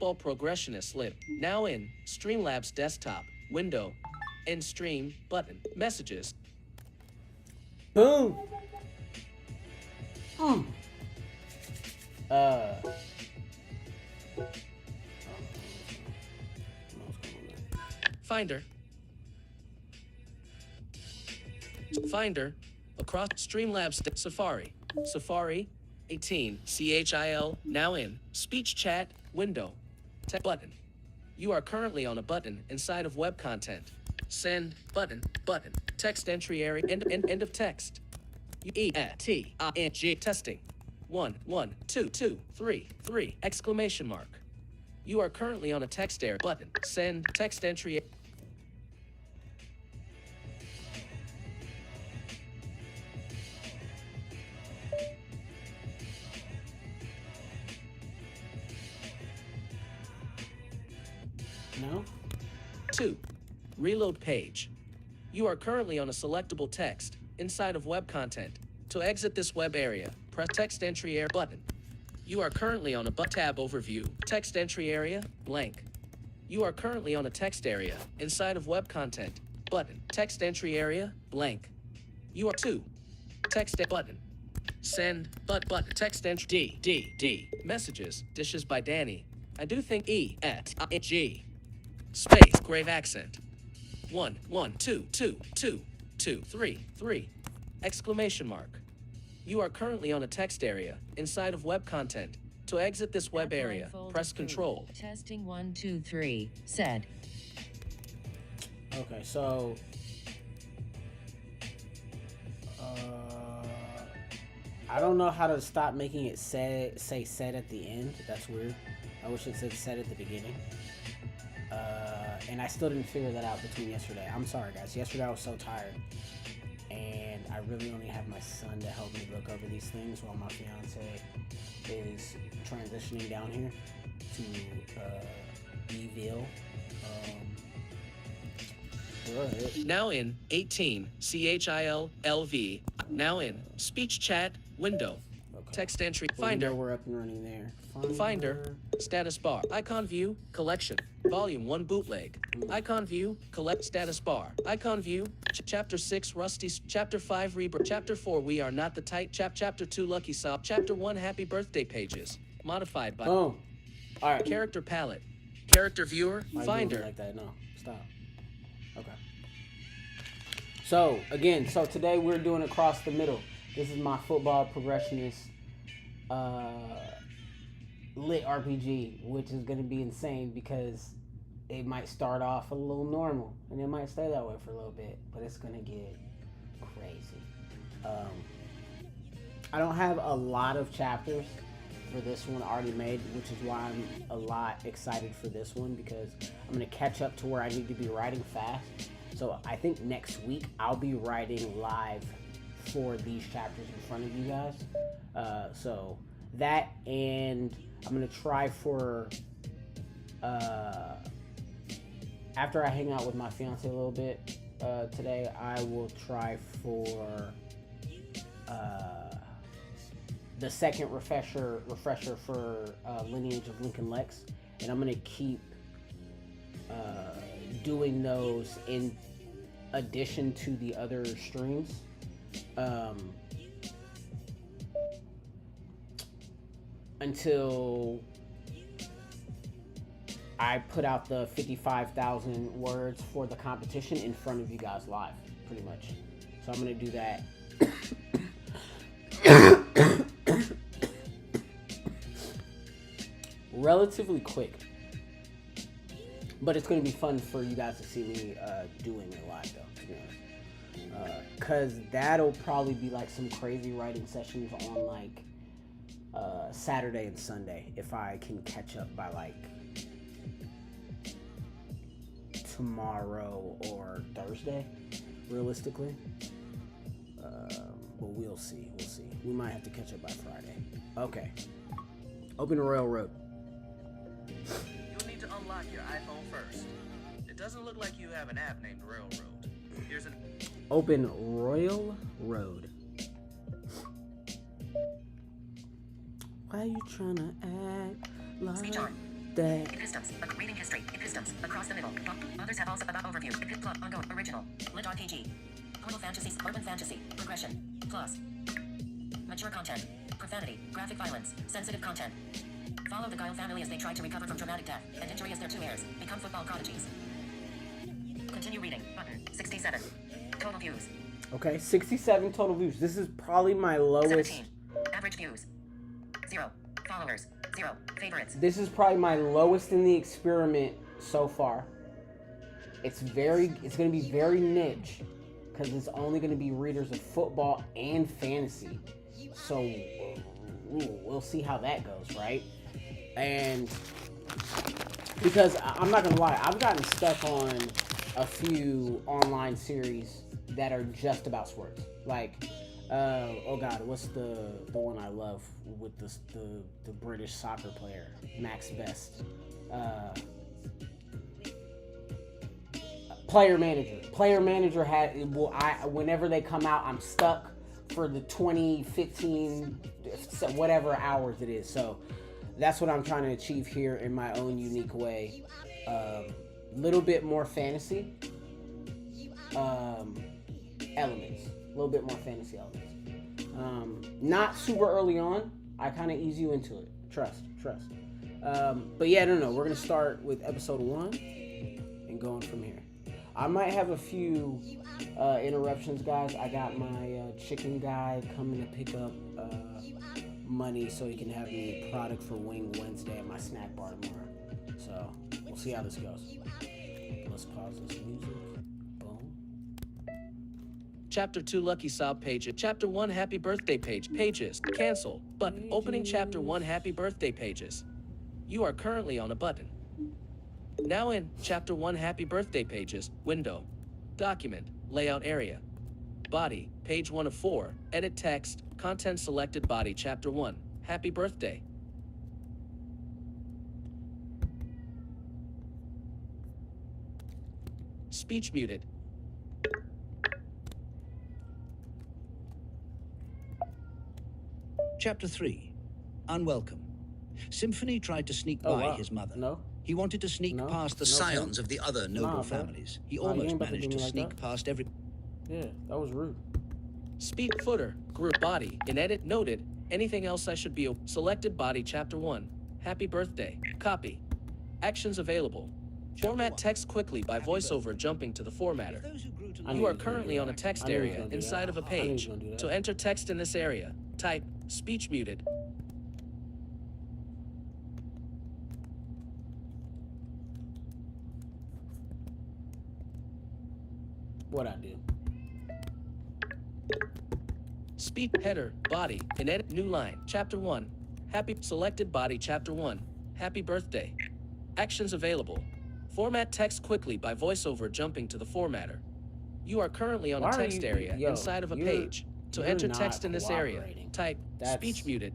football progressionist lit. Now in Streamlabs desktop window. End stream button. Messages. Boom. Finder. Finder. Across Streamlabs Safari. Safari. 18. CHIL. Now in speech chat window. Button. You are currently on a button inside of web content. Send button. Text entry area. End of text. ETING testing. 1 1 2 2 3 3 exclamation mark. You are currently on a text area button. Send text entry. No. 2. Reload page. You are currently on a selectable text inside of web content. To exit this web area, press text entry area button. You are currently on a tab overview. Text entry area, blank. You are currently on a text area inside of web content. Button. Text entry area, blank. You are 2. Text button. Send button. Text entry D. Messages. Dishes by Danny. I do think E-T-I-G. Space. Grave accent. 1 1 2 2 2 2 3 3 exclamation mark. You are currently on a text area inside of web content. To exit this web area, press Control. Testing 1 2 3 said. Okay, so I don't know how to stop making it say said at the end. That's weird. I wish it said said at the beginning. And I still didn't figure that out between yesterday. I'm sorry, guys. Yesterday I was so tired. And I really only have my son to help me look over these things while my fiance is transitioning down here to Eville. Now in 18 CHILLV. Now in speech chat window. Okay. Text entry Well, finder. we're up and running there. Finder. Status bar. Icon view. Collection. Volume 1 bootleg. Icon view. Collect status bar. Icon view. Chapter 6 Rusty. Chapter 5 Rebirth. Chapter 4 We Are Not the Type. Chapter 2 Lucky Sob. Chapter 1 Happy Birthday Pages. Modified by. Oh. All right. Character palette. Character viewer. Why Finder. like that? No. Stop. Okay. So again, today we're doing across the middle. This is my football progressionist LitRPG, which is going to be insane because it might start off a little normal and it might stay that way for a little bit, but it's going to get crazy. I don't have a lot of chapters for this one already made, which is why I'm a lot excited for this one, because I'm going to catch up to where I need to be writing fast. So I think next week I'll be writing live for these chapters in front of you guys. So that, and I'm gonna try for after I hang out with my fiance a little bit today, I will try for the second refresher for Lineage of Lincoln Lex, and I'm gonna keep doing those in addition to the other streams. Until I put out the 55,000 words for the competition in front of you guys live, pretty much. So I'm going to do that. Relatively quick. But it's going to be fun for you guys to see me doing it live, though, to be honest. Because that'll probably be like some crazy writing sessions on like Saturday and Sunday, if I can catch up by like tomorrow or Thursday, realistically. But we'll see. We might have to catch up by Friday. Okay. Open the RoyalRoad. You'll need to unlock your iPhone first. It doesn't look like you have an app named RoyalRoad. Here's an Open RoyalRoad. Why are you trying to act like... Speech on. the heck? Epistoms. Reading history. Epistoms. Across the middle. Others have also about overview. Plot. Ongoing. Original. LitRPG. Portal fantasies. Urban fantasy. Progression. Plus. Mature content. Profanity. Graphic violence. Sensitive content. Follow the Guile family as they try to recover from traumatic death and injury as their two heirs become football prodigies. Continue reading. Button. 67. Total views. Okay, 67 total views. This is probably my lowest. 17. Average views. 0. Followers. 0. Favorites. This is probably my lowest in the experiment so far. It's going to be very niche because it's only going to be readers of football and fantasy. So we'll see how that goes, right? And because I'm not going to lie, I've gotten stuck on a few online series that are just about sports. Like, oh God, what's the one I love with the British soccer player, Max Best? Player Manager. Player Manager whenever they come out, I'm stuck for the 20, 15, whatever hours it is. So that's what I'm trying to achieve here in my own unique way. Little bit more fantasy elements. A little bit more fantasy elements. Not super early on. I kind of ease you into it. Trust. But yeah, no. We're going to start with episode 1 and going from here. I might have a few interruptions, guys. I got my chicken guy coming to pick up money so he can have me product for Wing Wednesday at my snack bar tomorrow. So we'll see how this goes. Let's pause this music. Boom. Chapter 2 Lucky Sob pages. Chapter 1 Happy Birthday page. Pages. Cancel. Button. Opening Chapter 1 Happy Birthday pages. You are currently on a button. Now in Chapter 1 Happy Birthday pages. Window. Document. Layout area. Body. Page 1 of 4. Edit text. Content selected. Body. Chapter 1. Happy Birthday. Speech muted. Chapter 3. Unwelcome. Symphony tried to sneak by his mother. No. He wanted to sneak past the scions of the other noble families. He almost managed to sneak past every... Yeah, that was rude. Speech footer. Group body. In edit noted. Anything else I should be... Selected body. Chapter 1. Happy birthday. Copy. Actions available. Format text quickly by voiceover jumping to the formatter. You are currently on a text area inside of a page. To enter text in this area, type speech muted. What I do? Speech header body in edit new line. Chapter 1. Happy selected body. Chapter 1. Happy birthday. Actions available. Format text quickly by voiceover jumping to the formatter. You are currently on a text area inside of a page. To enter text in this area, type speech muted.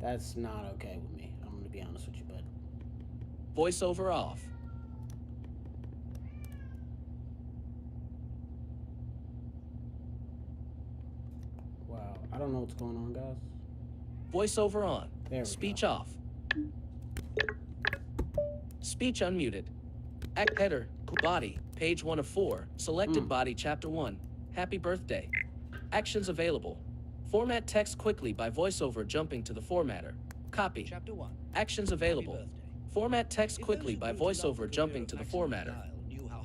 That's not okay with me. I'm going to be honest with you, bud. Voiceover off. Wow. I don't know what's going on, guys. Voiceover on. There we Speech go. off. Speech unmuted. Act header, body, page 1 of 4, selected body, chapter 1, happy birthday. Actions available. Format text quickly by voiceover jumping to the formatter. Copy. Chapter 1. Actions available. Format text quickly by voiceover jumping to the formatter.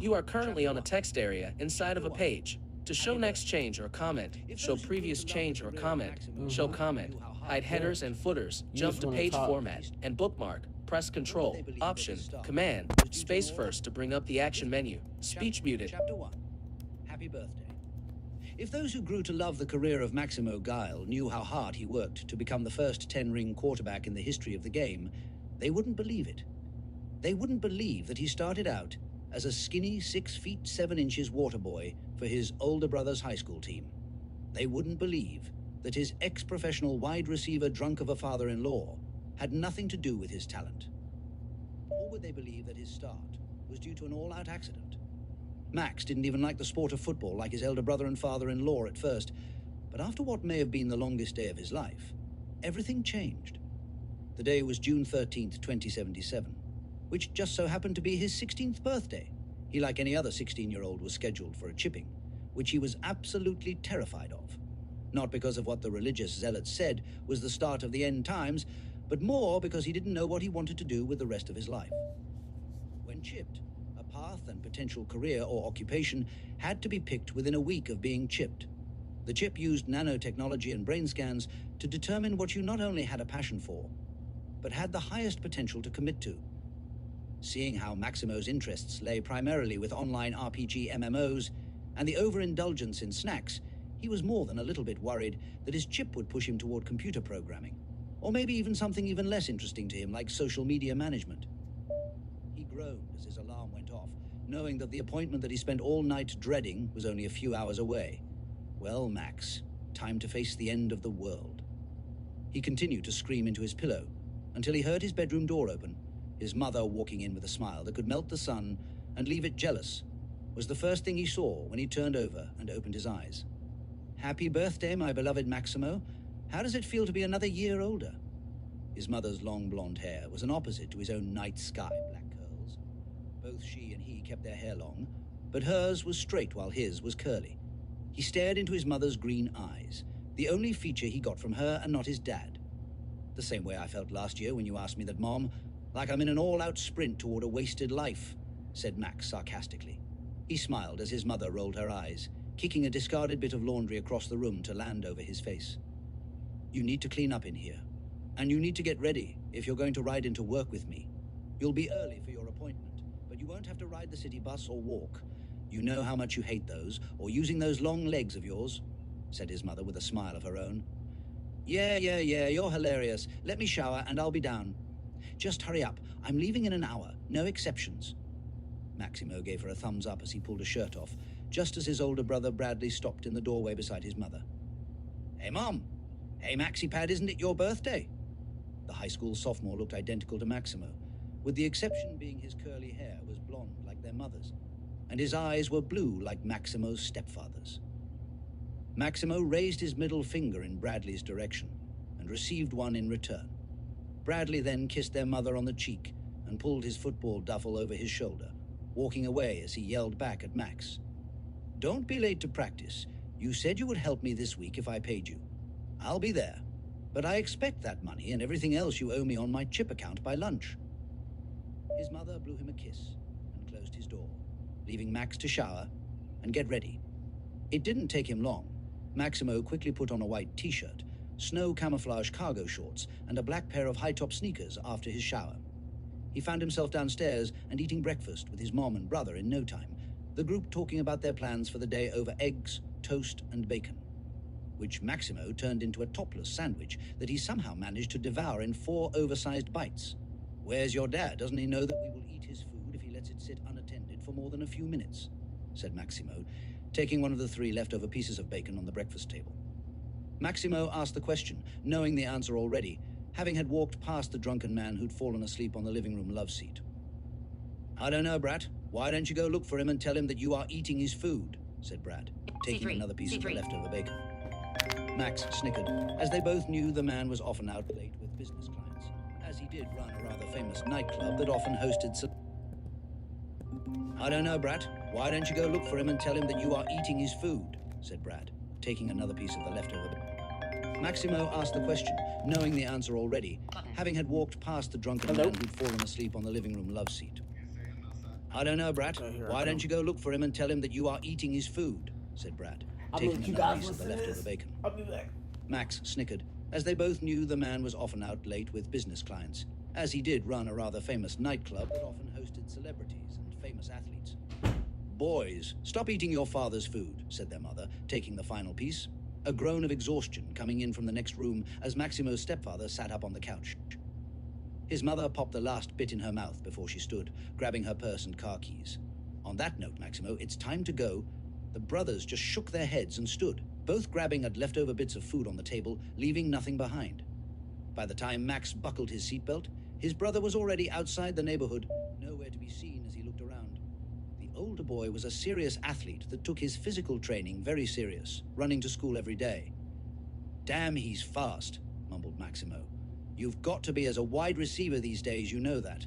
You are currently on a text area inside of a page. To show next change or comment, show previous change or comment, show comment, hide headers and footers, jump to page format, and bookmark. Press Control, Option, Command, Space first to bring up the action menu. Speech muted. Chapter 1. Happy birthday. If those who grew to love the career of Maximo Guile knew how hard he worked to become the first 10-ring quarterback in the history of the game, they wouldn't believe it. They wouldn't believe that he started out as a skinny 6 feet 7 inches water boy for his older brother's high school team. They wouldn't believe that his ex-professional wide receiver drunk of a father-in-law had nothing to do with his talent. Or would they believe that his start was due to an all-out accident? Max didn't even like the sport of football like his elder brother and father-in-law at first, but after what may have been the longest day of his life, everything changed. The day was June 13th, 2077. which just so happened to be his 16th birthday. He, like any other 16-year-old, was scheduled for a chipping, which he was absolutely terrified of. Not because of what the religious zealots said was the start of the end times, but more because he didn't know what he wanted to do with the rest of his life. When chipped, a path and potential career or occupation had to be picked within a week of being chipped. The chip used nanotechnology and brain scans to determine what you not only had a passion for, but had the highest potential to commit to. Seeing how Maximo's interests lay primarily with online RPG MMOs and the overindulgence in snacks, he was more than a little bit worried that his chip would push him toward computer programming, or maybe even something even less interesting to him like social media management. He groaned as his alarm went off, knowing that the appointment that he spent all night dreading was only a few hours away. Well, Max, time to face the end of the world. He continued to scream into his pillow until he heard his bedroom door open. His mother, walking in with a smile that could melt the sun and leave it jealous, was the first thing he saw when he turned over and opened his eyes. "Happy birthday, my beloved Maximo. How does it feel to be another year older?" His mother's long blonde hair was an opposite to his own night sky black curls. Both she and he kept their hair long, but hers was straight while his was curly. He stared into his mother's green eyes, the only feature he got from her and not his dad. "The same way I felt last year when you asked me that, Mom, like I'm in an all-out sprint toward a wasted life," said Max sarcastically. He smiled as his mother rolled her eyes, kicking a discarded bit of laundry across the room to land over his face. "You need to clean up in here, and you need to get ready if you're going to ride into work with me. You'll be early for your appointment, but you won't have to ride the city bus or walk. You know how much you hate those, or using those long legs of yours," said his mother with a smile of her own. Yeah, you're hilarious. Let me shower and I'll be down. Just hurry up. I'm leaving in an hour. No exceptions." Maximo gave her a thumbs up as he pulled a shirt off, just as his older brother Bradley stopped in the doorway beside his mother. "Hey, Mom. Hey, Maxipad, isn't it your birthday?" The high school sophomore looked identical to Maximo, with the exception being his curly hair was blonde like their mother's, and his eyes were blue like Maximo's stepfather's. Maximo raised his middle finger in Bradley's direction and received one in return. Bradley then kissed their mother on the cheek and pulled his football duffel over his shoulder, walking away as he yelled back at Max. "Don't be late to practice. You said you would help me this week if I paid you. I'll be there, but I expect that money and everything else you owe me on my chip account by lunch." His mother blew him a kiss and closed his door, leaving Max to shower and get ready. It didn't take him long. Maximo quickly put on a white t-shirt, snow camouflage cargo shorts, and a black pair of high-top sneakers after his shower. He found himself downstairs and eating breakfast with his mom and brother in no time, the group talking about their plans for the day over eggs, toast, and bacon, which Maximo turned into a topless sandwich that he somehow managed to devour in 4 oversized bites. "Where's your dad? Doesn't he know that we will eat his food if he lets it sit unattended for more than a few minutes?" said Maximo, taking one of the 3 leftover pieces of bacon on the breakfast table. Maximo asked the question, knowing the answer already, having had walked past the drunken man who'd fallen asleep on the living room love seat. "I don't know, Brat. Why don't you go look for him and tell him that you are eating his food?" said Brad, taking another piece of the leftover bacon. Max snickered, as they both knew the man was often out late with business clients, as he did run a rather famous nightclub that often hosted "I don't know, Brat. Why don't you go look for him and tell him that you are eating his food?" said Brad, taking another piece of the leftover bacon. Maximo asked the question, knowing the answer already, having had walked past the drunken man who'd fallen asleep on the living room love seat. "I don't know, Brat. Why don't you go look for him and tell him that you are eating his food?" said Brad, taking another piece of the leftover bacon. I'll be back. Max snickered, as they both knew the man was often out late with business clients, as he did run a rather famous nightclub that often hosted celebrities and famous athletes. "Boys, stop eating your father's food," said their mother, taking the final piece, a groan of exhaustion coming in from the next room as Maximo's stepfather sat up on the couch. His mother popped the last bit in her mouth before she stood, grabbing her purse and car keys. "On that note, Maximo, it's time to go." The brothers just shook their heads and stood, both grabbing at leftover bits of food on the table, leaving nothing behind. By the time Max buckled his seatbelt, his brother was already outside the neighborhood, nowhere to be seen as he looked around. The older boy was a serious athlete that took his physical training very serious, running to school every day. "Damn, he's fast," mumbled Maximo. "You've got to be as a wide receiver these days, you know that."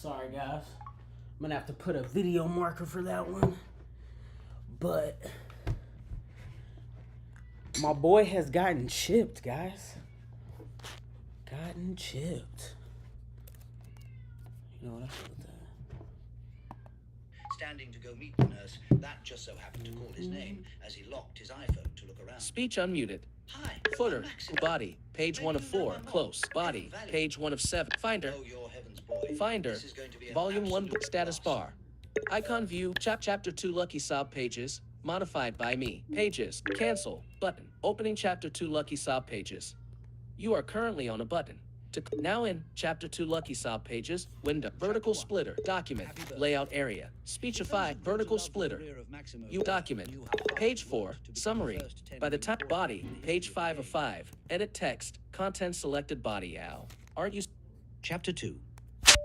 Sorry, guys. I'm gonna have to put a video marker for that one. But my boy has gotten chipped, guys. Gotten chipped. You know what I feel with that? Standing to go meet the nurse, that just so happened to call his name as he locked his iPhone to look around. Speech unmuted. Hi. Footer, Maximo. body, page 1 of 4, close, body, page 1 of 7, finder, Oh, your heavens, boy. finder, This is going to be an volume 1, absolute status blast. bar, icon view, chapter 2 Lucky Sob pages, modified by me, pages, cancel, button, opening chapter 2 Lucky Sob pages. You are currently on a button. To now in chapter 2 Lucky Sob pages, window, vertical splitter, document, layout area, speechify, vertical splitter, you document, page 4, summary, by the time, body, page 5 of 5, edit text, content selected body, ow. Aren't you, Chapter 2.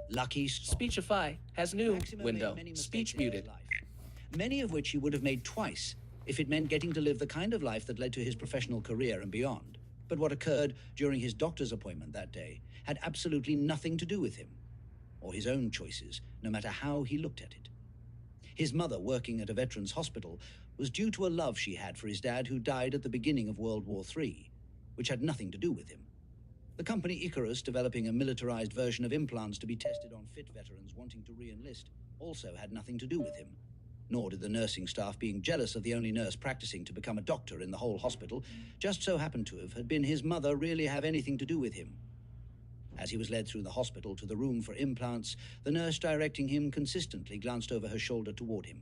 Lucky Sob. speechify, has new, Maximo window, made many speech mistakes in his muted. life, many of which he would have made twice if it meant getting to live the kind of life that led to his professional career and beyond. But what occurred during his doctor's appointment that day had absolutely nothing to do with him, or his own choices, no matter how he looked at it. His mother, working at a veterans hospital, was due to a love she had for his dad, who died at the beginning of World War III, which had nothing to do with him. The company Icarus, developing a militarized version of implants to be tested on fit veterans wanting to re-enlist, also had nothing to do with him. Nor did the nursing staff, being jealous of the only nurse practicing to become a doctor in the whole hospital, just so happened to have had been his mother, really have anything to do with him. As he was led through the hospital to the room for implants, the nurse directing him consistently glanced over her shoulder toward him.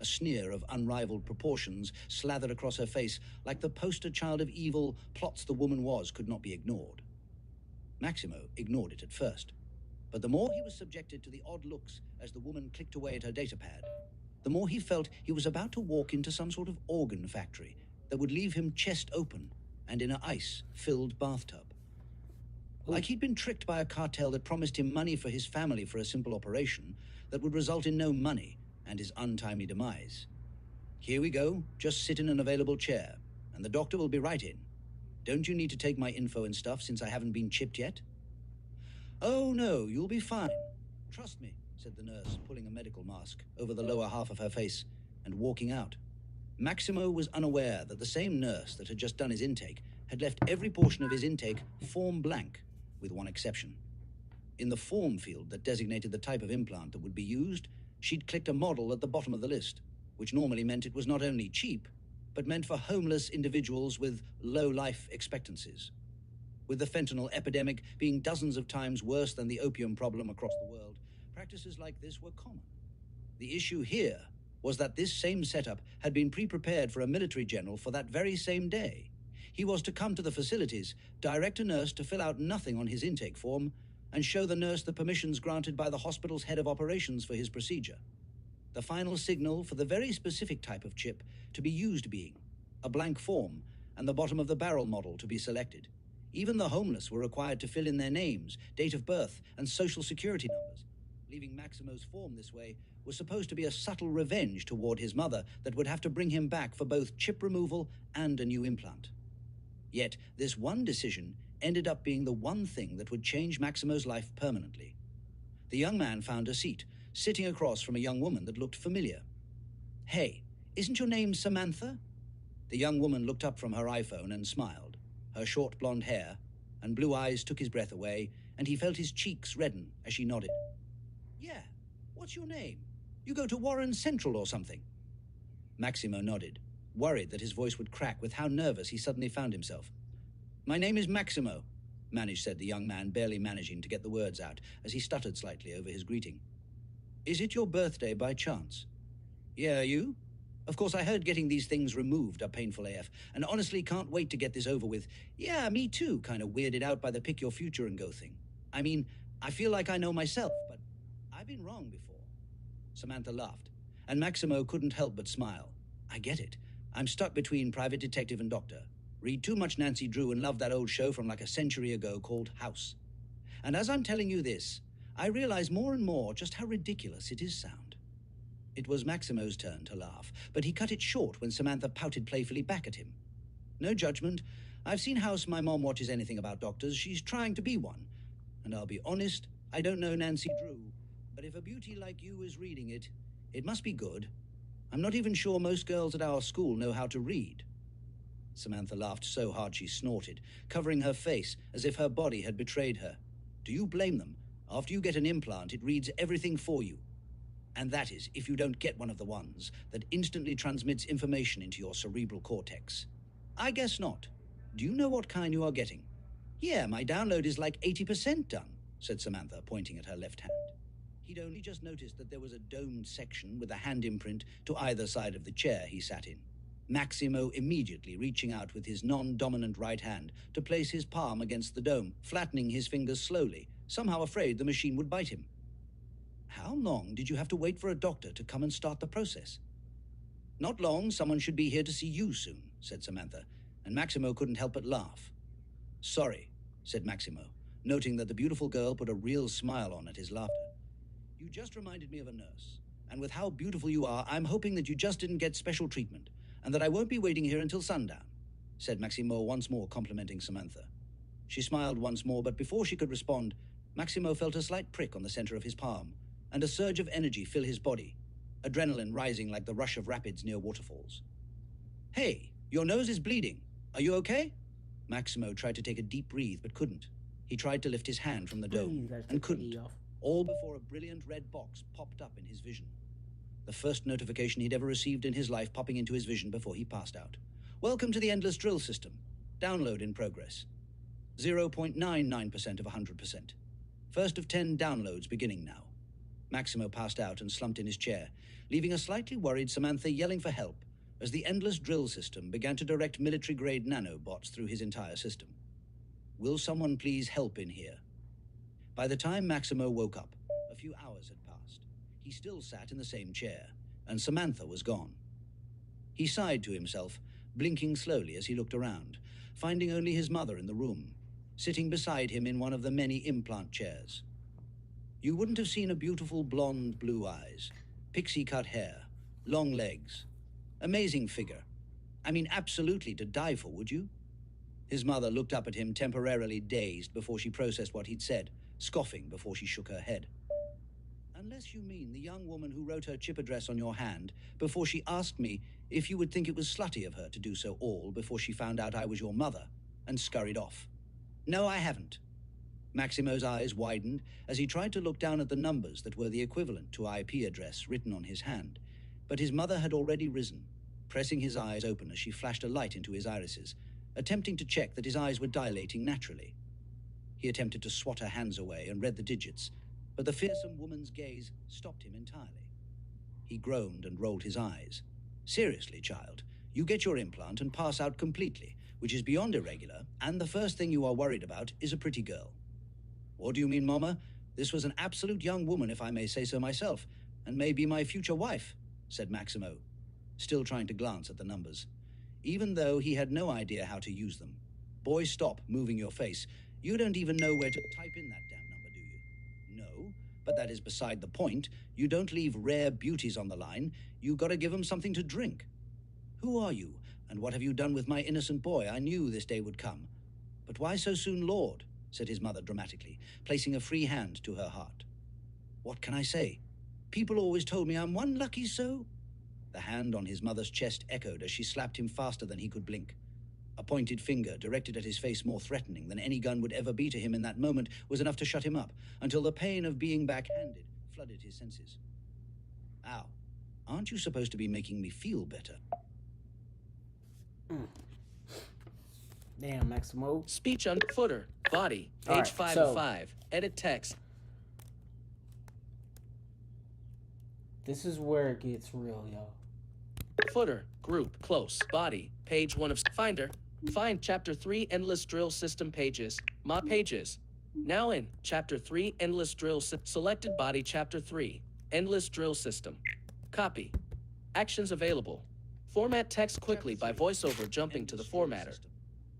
A sneer of unrivaled proportions slathered across her face, like the poster child of evil plots the woman was could not be ignored. Maximo ignored it at first, but the more he was subjected to the odd looks as the woman clicked away at her datapad, the more he felt he was about to walk into some sort of organ factory that would leave him chest open and in an ice-filled bathtub. Like he'd been tricked by a cartel that promised him money for his family for a simple operation that would result in no money and his untimely demise. Here we go, just sit in an available chair, and the doctor will be right in. Don't you need to take my info and stuff since I haven't been chipped yet? Oh no, you'll be fine. Trust me, said the nurse, pulling a medical mask over the lower half of her face and walking out. Maximo was unaware that the same nurse that had just done his intake had left every portion of his intake form blank, with one exception. In the form field that designated the type of implant that would be used, she'd clicked a model at the bottom of the list, which normally meant it was not only cheap, but meant for homeless individuals with low life expectancies. With the fentanyl epidemic being dozens of times worse than the opium problem across the world, practices like this were common. The issue here was that this same setup had been pre-prepared for a military general for that very same day. He was to come to the facilities, direct a nurse to fill out nothing on his intake form, and show the nurse the permissions granted by the hospital's head of operations for his procedure. The final signal for the very specific type of chip to be used being a blank form and the bottom of the barrel model to be selected. Even the homeless were required to fill in their names, date of birth, and social security numbers. Leaving Maximo's form this way was supposed to be a subtle revenge toward his mother that would have to bring him back for both chip removal and a new implant. Yet, this one decision ended up being the one thing that would change Maximo's life permanently. The young man found a seat, sitting across from a young woman that looked familiar. Hey, isn't your name Samantha? The young woman looked up from her iPhone and smiled. Her short blonde hair and blue eyes took his breath away, and he felt his cheeks redden as she nodded. Yeah, what's your name? You go to Warren Central or something? Maximo nodded, worried that his voice would crack with how nervous he suddenly found himself. My name is Maximo, said the young man, barely managing to get the words out as he stuttered slightly over his greeting. Is it your birthday by chance? Yeah, you? Of course, I heard getting these things removed are painful AF, and honestly can't wait to get this over with. Yeah, me too, kind of weirded out by the pick your future and go thing. I mean, I feel like I know myself, but I've been wrong before. Samantha laughed, and Maximo couldn't help but smile. I get it. I'm stuck between private detective and doctor. Read too much Nancy Drew and love that old show from like a century ago called House. And as I'm telling you this, I realize more and more just how ridiculous it is sound. It was Maximo's turn to laugh, but he cut it short when Samantha pouted playfully back at him. No judgment. I've seen House. My mom watches anything about doctors. She's trying to be one. And I'll be honest, I don't know Nancy Drew. But if a beauty like you is reading it, it must be good. I'm not even sure most girls at our school know how to read. Samantha laughed so hard she snorted, covering her face as if her body had betrayed her. Do you blame them? After you get an implant, it reads everything for you. And that is if you don't get one of the ones that instantly transmits information into your cerebral cortex. I guess not. Do you know what kind you are getting? Yeah, my download is like 80% done, said Samantha, pointing at her left hand. He'd only just noticed that there was a domed section with a hand imprint to either side of the chair he sat in. Maximo immediately reaching out with his non-dominant right hand to place his palm against the dome, flattening his fingers slowly, somehow afraid the machine would bite him. How long did you have to wait for a doctor to come and start the process? Not long. Someone should be here to see you soon, said Samantha, and Maximo couldn't help but laugh. Sorry, said Maximo, noting that the beautiful girl put a real smile on at his laughter. You just reminded me of a nurse, and with how beautiful you are, I'm hoping that you just didn't get special treatment, and that I won't be waiting here until sundown, said Maximo, once more complimenting Samantha. She smiled once more, but before she could respond, Maximo felt a slight prick on the center of his palm, and a surge of energy fill his body, adrenaline rising like the rush of rapids near waterfalls. Hey, your nose is bleeding. Are you okay? Maximo tried to take a deep breath, but couldn't. He tried to lift his hand from the dome, and couldn't, all before a brilliant red box popped up in his vision. The first notification he'd ever received in his life popping into his vision before he passed out. Welcome to the Endless Drill System. Download in progress. 0.99% of 100%. First of 10 downloads beginning now. Maximo passed out and slumped in his chair, leaving a slightly worried Samantha yelling for help as the Endless Drill System began to direct military-grade nanobots through his entire system. Will someone please help in here? By the time Maximo woke up, a few hours had passed. He still sat in the same chair, and Samantha was gone. He sighed to himself, blinking slowly as he looked around, finding only his mother in the room, sitting beside him in one of the many implant chairs. You wouldn't have seen a beautiful blonde blue eyes, pixie-cut hair, long legs, amazing figure. I mean, absolutely to die for, would you? His mother looked up at him, temporarily dazed before she processed what he'd said, scoffing before she shook her head. Unless you mean the young woman who wrote her chip address on your hand before she asked me if you would think it was slutty of her to do so all before she found out I was your mother, and scurried off. No, I haven't. Maximo's eyes widened as he tried to look down at the numbers that were the equivalent to IP address written on his hand, but his mother had already risen, pressing his eyes open as she flashed a light into his irises, attempting to check that his eyes were dilating naturally. He attempted to swat her hands away and read the digits, but the fearsome woman's gaze stopped him entirely. He groaned and rolled his eyes. Seriously, child, you get your implant and pass out completely, which is beyond irregular, and the first thing you are worried about is a pretty girl. What do you mean, Mama? This was an absolute young woman, if I may say so myself, and may be my future wife, said Maximo, still trying to glance at the numbers, even though he had no idea how to use them. Boy, stop moving your face. You don't even know where to type in that damn number, do you? No, but that is beside the point. You don't leave rare beauties on the line. You gotta give them something to drink. Who are you, and what have you done with my innocent boy? I knew this day would come. But why so soon, Lord? Said his mother dramatically, placing a free hand to her heart. What can I say? People always told me I'm one lucky so. The hand on his mother's chest echoed as she slapped him faster than he could blink. A pointed finger directed at his face more threatening than any gun would ever be to him in that moment was enough to shut him up, until the pain of being backhanded flooded his senses. Ow, aren't you supposed to be making me feel better? Damn, Maximo. Speech on footer, body, page Alright, 5 so- of 5. Edit text. This is where it gets real, y'all. Footer, group, close, body, page 1 of Finder. Find Chapter 3 Endless Drill System pages. Mod pages. Now in Chapter 3 Endless Drill Selected body Chapter 3 Endless Drill System. Copy. Actions available. Format text quickly by voiceover jumping to the formatter.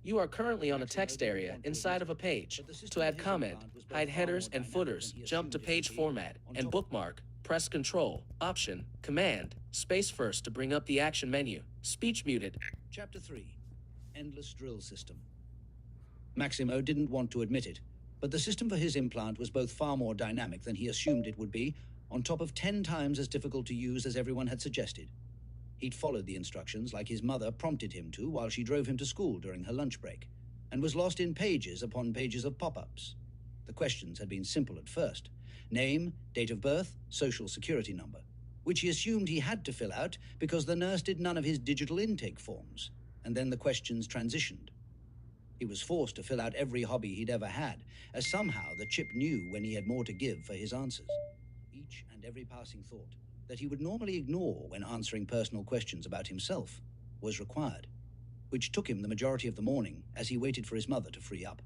You are currently on a text area inside of a page. To add comment, hide headers and footers, jump to page format, and bookmark. Press Control, Option, Command, space first to bring up the action menu. Speech muted. Chapter 3. Endless Drill System. Maximo didn't want to admit it, But the system for his implant was both far more dynamic than he assumed it would be, on top of 10 times as difficult to use as everyone had suggested. He'd followed the instructions like his mother prompted him to while she drove him to school during her lunch break, and was lost in pages upon pages of pop-ups. The questions had been simple at first. Name, date of birth, social security number, which he assumed he had to fill out because the nurse did none of his digital intake forms, and then the questions transitioned. He was forced to fill out every hobby he'd ever had, as somehow the chip knew when he had more to give for his answers. Each and every passing thought that he would normally ignore when answering personal questions about himself was required, which took him the majority of the morning as he waited for his mother to free up.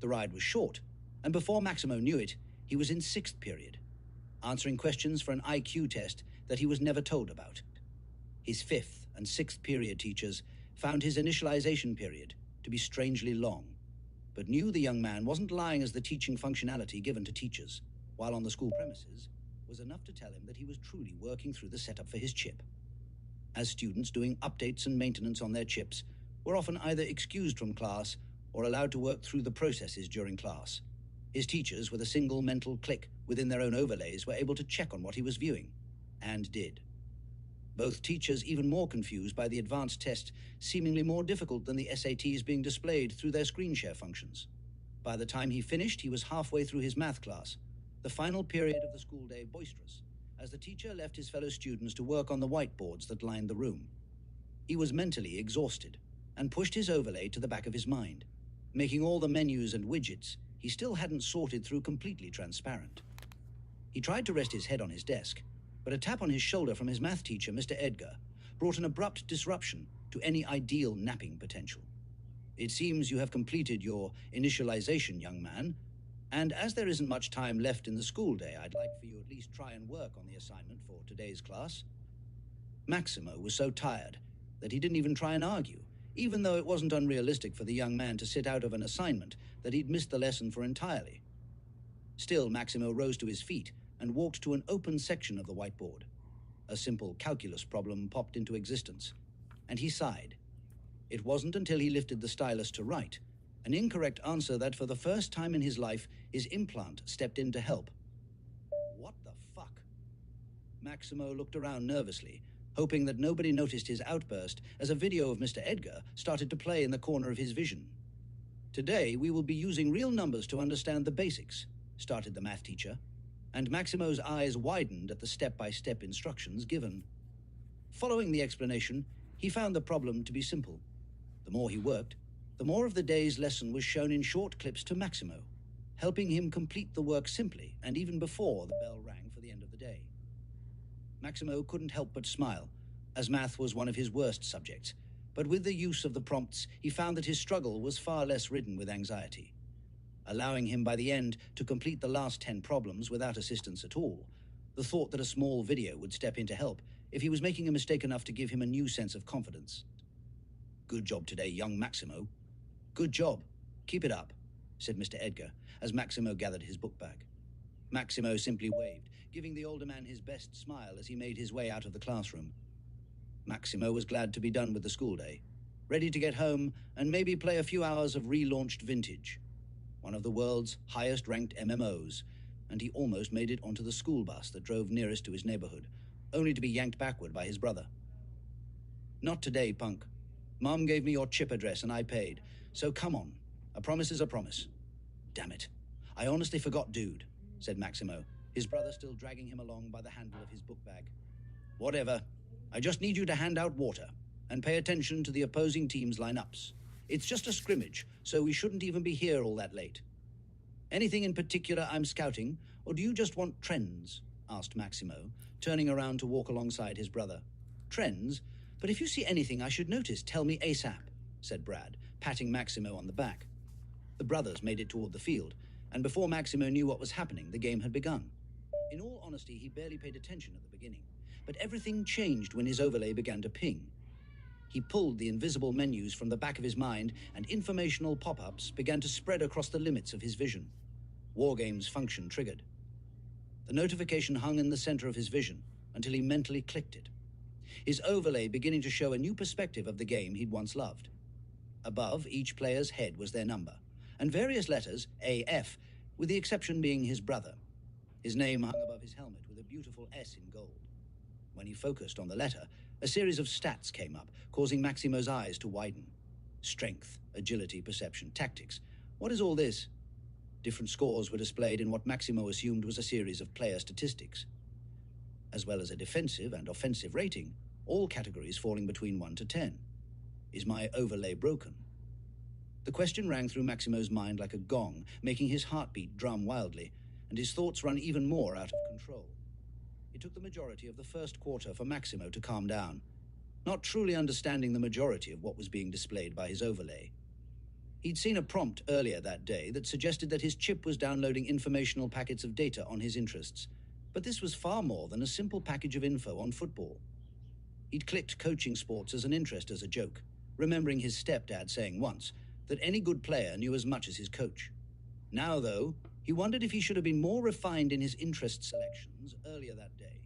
The ride was short, and before Maximo knew it, he was in 6th period, answering questions for an IQ test that he was never told about. His 5th and 6th period teachers found his initialization period to be strangely long, but knew the young man wasn't lying, as the teaching functionality given to teachers while on the school premises was enough to tell him that he was truly working through the setup for his chip. As students doing updates and maintenance on their chips were often either excused from class or allowed to work through the processes during class, his teachers, with a single mental click within their own overlays, were able to check on what he was viewing, and did. Both teachers even more confused by the advanced test, seemingly more difficult than the SATs being displayed through their screen share functions. By the time he finished, he was halfway through his math class, the final period of the school day boisterous, as the teacher left his fellow students to work on the whiteboards that lined the room. He was mentally exhausted and pushed his overlay to the back of his mind, making all the menus and widgets he still hadn't sorted through completely transparent. He tried to rest his head on his desk, but a tap on his shoulder from his math teacher, Mr. Edgar, brought an abrupt disruption to any ideal napping potential. It seems you have completed your initialization, young man, and as there isn't much time left in the school day, I'd like for you at least try and work on the assignment for today's class. Maximo was so tired that he didn't even try and argue, even though it wasn't unrealistic for the young man to sit out of an assignment that he'd missed the lesson for entirely. Still, Maximo rose to his feet and walked to an open section of the whiteboard. A simple calculus problem popped into existence, and he sighed. It wasn't until he lifted the stylus to write an incorrect answer that for the first time in his life, his implant stepped in to help. What the fuck? Maximo looked around nervously, hoping that nobody noticed his outburst as a video of Mr. Edgar started to play in the corner of his vision. Today, we will be using real numbers to understand the basics, started the math teacher, and Maximo's eyes widened at the step-by-step instructions given. Following the explanation, he found the problem to be simple. The more he worked, the more of the day's lesson was shown in short clips to Maximo, helping him complete the work simply and even before the bell rang for the end of the day. Maximo couldn't help but smile, as math was one of his worst subjects, but with the use of the prompts, he found that his struggle was far less ridden with anxiety, allowing him by the end to complete the last 10 problems without assistance at all. The thought that a small video would step in to help if he was making a mistake enough to give him a new sense of confidence. Good job today, young Maximo. Good job. Keep it up, said Mr. Edgar, as Maximo gathered his book bag. Maximo simply waved, giving the older man his best smile as he made his way out of the classroom. Maximo was glad to be done with the school day, ready to get home and maybe play a few hours of relaunched Vintage, one of the world's highest-ranked MMOs, and he almost made it onto the school bus that drove nearest to his neighborhood, only to be yanked backward by his brother. Not today, punk. Mom gave me your chip address and I paid, so come on. A promise is a promise. Damn it. I honestly forgot, dude, said Maximo, his brother still dragging him along by the handle of his book bag. Whatever. I just need you to hand out water and pay attention to the opposing team's lineups. It's just a scrimmage, so we shouldn't even be here all that late. Anything in particular I'm scouting, or do you just want trends? Asked Maximo, turning around to walk alongside his brother. Trends? But if you see anything I should notice, tell me ASAP, said Brad, patting Maximo on the back. The brothers made it toward the field, and before Maximo knew what was happening, the game had begun. In all honesty, he barely paid attention at the beginning, but everything changed when his overlay began to ping. He pulled the invisible menus from the back of his mind, and informational pop-ups began to spread across the limits of his vision. Wargames function triggered. The notification hung in the center of his vision until he mentally clicked it, his overlay beginning to show a new perspective of the game he'd once loved. Above each player's head was their number, and various letters, AF, with the exception being his brother. His name hung above his helmet with a beautiful S in gold. When he focused on the letter, a series of stats came up, causing Maximo's eyes to widen. Strength, agility, perception, tactics. What is all this? Different scores were displayed in what Maximo assumed was a series of player statistics, as well as a defensive and offensive rating, all categories falling between 1 to 10. Is my overlay broken? The question rang through Maximo's mind like a gong, making his heartbeat drum wildly, and his thoughts run even more out of control. It took the majority of the first quarter for Maximo to calm down, not truly understanding the majority of what was being displayed by his overlay. He'd seen a prompt earlier that day that suggested that his chip was downloading informational packets of data on his interests, but this was far more than a simple package of info on football. He'd clicked coaching sports as an interest as a joke, remembering his stepdad saying once that any good player knew as much as his coach. Now, though, he wondered if he should have been more refined in his interest selections earlier that day.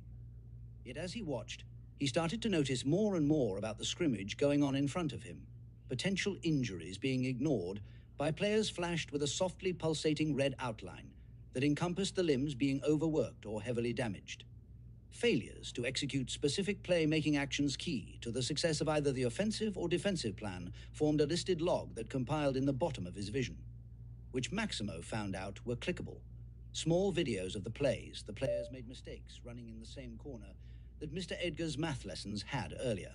Yet as he watched, he started to notice more and more about the scrimmage going on in front of him, potential injuries being ignored by players flashed with a softly pulsating red outline that encompassed the limbs being overworked or heavily damaged. Failures to execute specific play-making actions key to the success of either the offensive or defensive plan formed a listed log that compiled in the bottom of his vision, which Maximo found out were clickable. Small videos of the plays the players made mistakes running in the same corner that Mr. Edgar's math lessons had earlier.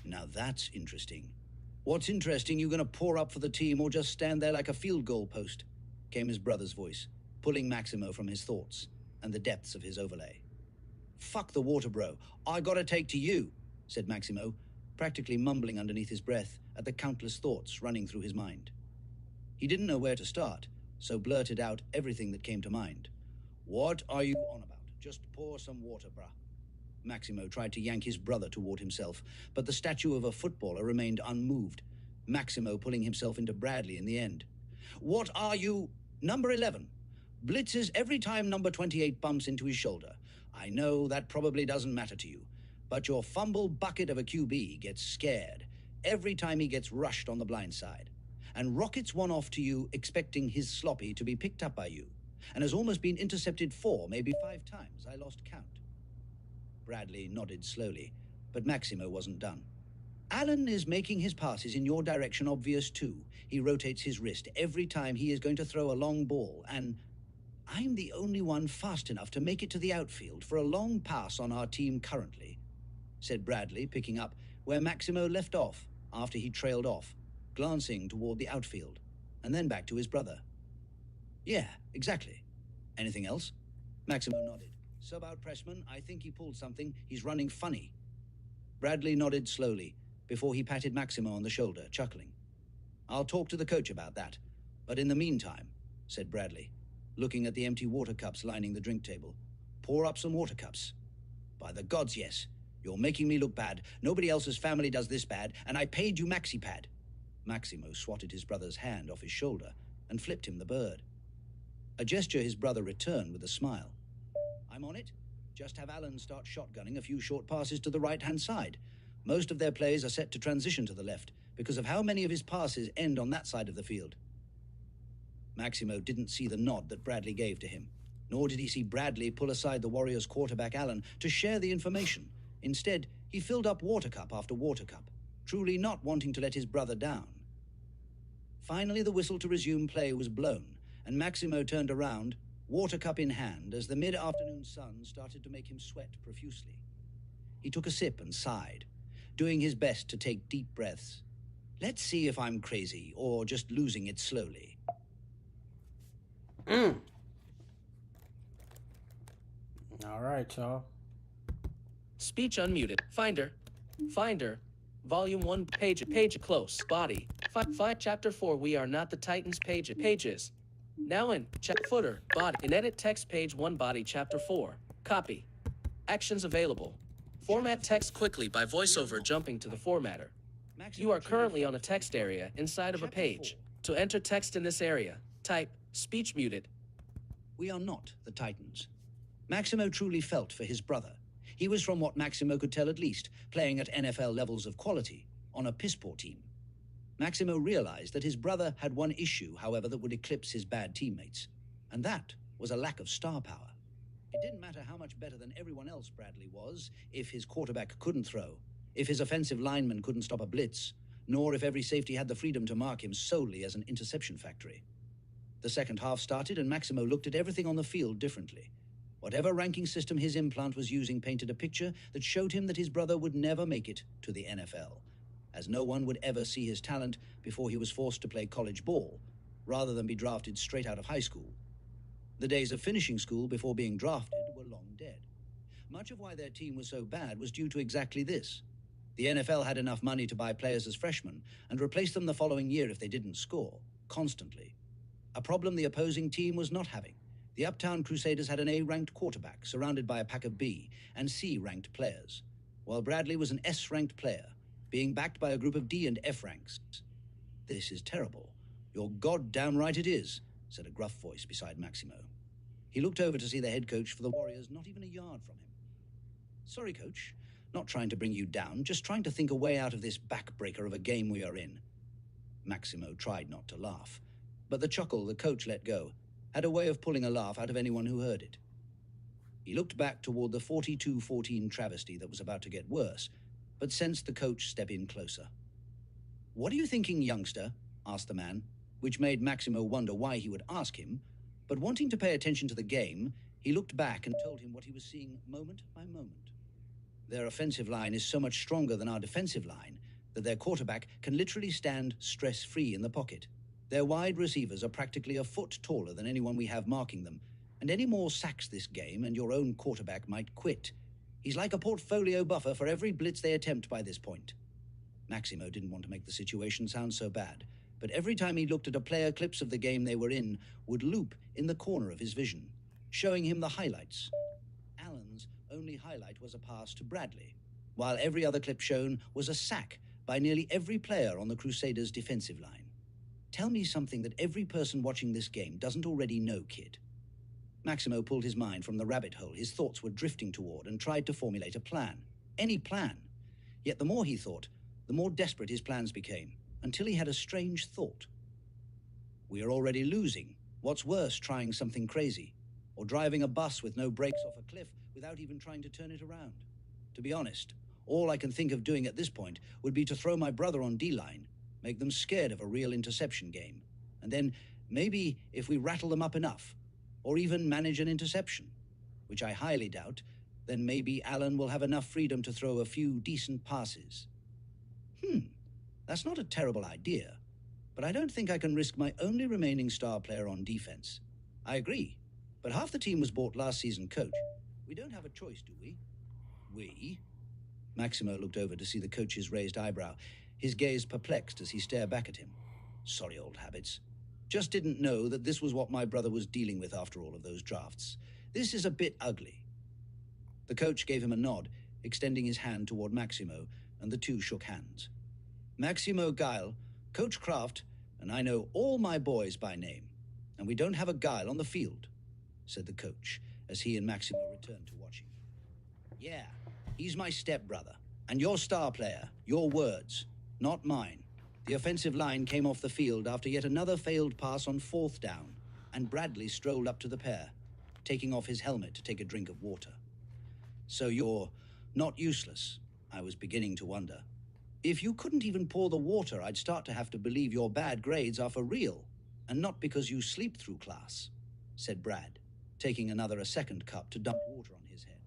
Now that's interesting. What's interesting, you gonna pour up for the team or just stand there like a field goal post? Came his brother's voice, pulling Maximo from his thoughts and the depths of his overlay. Fuck the water, bro. I gotta take to you, said Maximo, practically mumbling underneath his breath at the countless thoughts running through his mind. He didn't know where to start, so blurted out everything that came to mind. What are you on about? Just pour some water, bruh. Maximo tried to yank his brother toward himself, but the statue of a footballer remained unmoved, Maximo pulling himself into Bradley in the end. What are you? Number 11. Blitzes every time number 28 bumps into his shoulder. I know that probably doesn't matter to you, but your fumble bucket of a QB gets scared every time he gets rushed on the blind side, and rockets one off to you expecting his sloppy to be picked up by you, and has almost been intercepted 4, maybe 5 times. I lost count. Bradley nodded slowly, but Maximo wasn't done. Allen is making his passes in your direction obvious too. He rotates his wrist every time he is going to throw a long ball, and I'm the only one fast enough to make it to the outfield for a long pass on our team currently, said Bradley, picking up where Maximo left off after he trailed off, glancing toward the outfield, and then back to his brother. Yeah, exactly. Anything else? Maximo nodded. Sub out Pressman, I think he pulled something. He's running funny. Bradley nodded slowly before he patted Maximo on the shoulder, chuckling. I'll talk to the coach about that. But in the meantime, said Bradley, looking at the empty water cups lining the drink table, pour up some water cups. By the gods, yes. You're making me look bad. Nobody else's family does this bad, and I paid you MaxiPad. Maximo swatted his brother's hand off his shoulder and flipped him the bird. A gesture his brother returned with a smile. I'm on it. Just have Allen start shotgunning a few short passes to the right-hand side. Most of their plays are set to transition to the left because of how many of his passes end on that side of the field. Maximo didn't see the nod that Bradley gave to him, nor did he see Bradley pull aside the Warriors' quarterback Allen to share the information. Instead, he filled up water cup after water cup, truly not wanting to let his brother down. Finally, the whistle to resume play was blown, and Maximo turned around, water cup in hand, as the mid-afternoon sun started to make him sweat profusely. He took a sip and sighed, doing his best to take deep breaths. Let's see if I'm crazy or just losing it slowly. All right, y'all. Speech unmuted. Finder. Volume 1, page close. Body. Find chapter 4. We are not the Titans. Pages. Now in footer. Body. In edit text page 1 body chapter 4. Copy. Actions available. Format text quickly by voiceover jumping to the formatter. You are currently on a text area inside of a page. To enter text in this area, type speech muted. We are not the Titans. Maximo truly felt for his brother. He was, from what Maximo could tell at least, playing at NFL levels of quality on a piss-poor team. Maximo realized that his brother had one issue, however, that would eclipse his bad teammates, and that was a lack of star power. It didn't matter how much better than everyone else Bradley was if his quarterback couldn't throw, if his offensive lineman couldn't stop a blitz, nor if every safety had the freedom to mark him solely as an interception factory. The second half started, and Maximo looked at everything on the field differently. Whatever ranking system his implant was using painted a picture that showed him that his brother would never make it to the NFL, as no one would ever see his talent before he was forced to play college ball, rather than be drafted straight out of high school. The days of finishing school before being drafted were long dead. Much of why their team was so bad was due to exactly this. The NFL had enough money to buy players as freshmen and replace them the following year if they didn't score, constantly. A problem the opposing team was not having. The Uptown Crusaders had an A-ranked quarterback surrounded by a pack of B and C-ranked players, while Bradley was an S-ranked player, being backed by a group of D and F ranks. "This is terrible. You're goddamn right it is," said a gruff voice beside Maximo. He looked over to see the head coach for the Warriors not even a yard from him. "Sorry, coach. Not trying to bring you down, just trying to think a way out of this backbreaker of a game we are in." Maximo tried not to laugh, but the chuckle the coach let go had a way of pulling a laugh out of anyone who heard it. He looked back toward the 42-14 travesty that was about to get worse, but sensed the coach step in closer. "What are you thinking, youngster?" asked the man, which made Maximo wonder why he would ask him, but wanting to pay attention to the game, he looked back and told him what he was seeing moment by moment. Their offensive line is so much stronger than our defensive line that their quarterback can literally stand stress-free in the pocket. Their wide receivers are practically a foot taller than anyone we have marking them, and any more sacks this game and your own quarterback might quit. He's like a portfolio buffer for every blitz they attempt by this point. Maximo didn't want to make the situation sound so bad, but every time he looked at a player, clips of the game they were in would loop in the corner of his vision, showing him the highlights. Allen's only highlight was a pass to Bradley, while every other clip shown was a sack by nearly every player on the Crusaders' defensive line. "Tell me something that every person watching this game doesn't already know, kid." Maximo pulled his mind from the rabbit hole his thoughts were drifting toward and tried to formulate a plan. Any plan. Yet the more he thought, the more desperate his plans became, until he had a strange thought. "We are already losing. What's worse, trying something crazy, or driving a bus with no brakes off a cliff without even trying to turn it around? To be honest, all I can think of doing at this point would be to throw my brother on D-line, make them scared of a real interception game, and then maybe if we rattle them up enough, or even manage an interception, which I highly doubt, then maybe Allen will have enough freedom to throw a few decent passes. That's not a terrible idea, but I don't think I can risk my only remaining star player on defense. I agree, but half the team was bought last season, coach. We don't have a choice, do we?" "We?" Maximo looked over to see the coach's raised eyebrow, his gaze perplexed as he stared back at him. "Sorry, old habits. Just didn't know that this was what my brother was dealing with after all of those drafts. This is a bit ugly." The coach gave him a nod, extending his hand toward Maximo, and the two shook hands. "Maximo Guile, Coach Kraft, and I know all my boys by name, and we don't have a guile on the field," said the coach, as he and Maximo returned to watching. "Yeah, he's my stepbrother, and your star player, your words, not mine. The offensive line came off the field after yet another failed pass on 4th down, and Bradley strolled up to the pair, taking off his helmet to take a drink of water. So you're not useless, I was beginning to wonder. If you couldn't even pour the water, I'd start to have to believe your bad grades are for real, and not because you sleep through class," said Brad, taking a second cup to dump water on his head.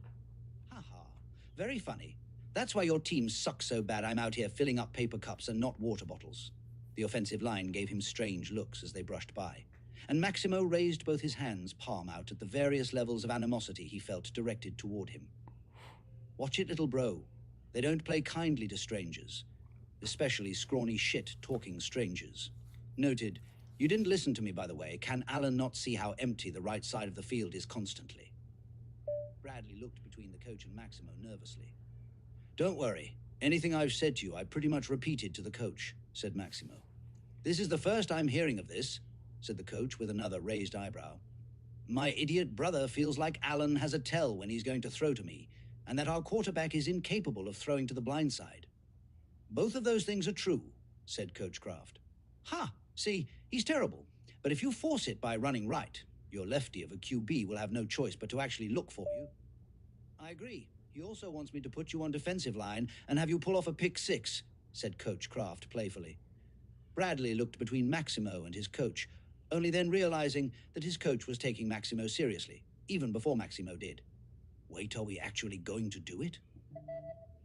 "Ha ha, very funny. That's why your team sucks so bad I'm out here filling up paper cups and not water bottles." The offensive line gave him strange looks as they brushed by, and Maximo raised both his hands palm out at the various levels of animosity he felt directed toward him. "Watch it, little bro. They don't play kindly to strangers, especially scrawny shit-talking strangers." Noted, "You didn't listen to me, by the way. Can Allen not see how empty the right side of the field is constantly?" Bradley looked between the coach and Maximo nervously. "Don't worry. Anything I've said to you, I pretty much repeated to the coach," said Maximo. "This is the first I'm hearing of this," said the coach with another raised eyebrow. "My idiot brother feels like Allen has a tell when he's going to throw to me, and that our quarterback is incapable of throwing to the blind side. Both of those things are true, said Coach Kraft. Ha! See, he's terrible. But if you force it by running right, your lefty of a QB will have no choice but to actually look for you. I agree. He also wants me to put you on defensive line and have you pull off a pick six, said Coach Kraft playfully. Bradley looked between Maximo and his coach, only then realizing that his coach was taking Maximo seriously, even before Maximo did. Wait, are we actually going to do it?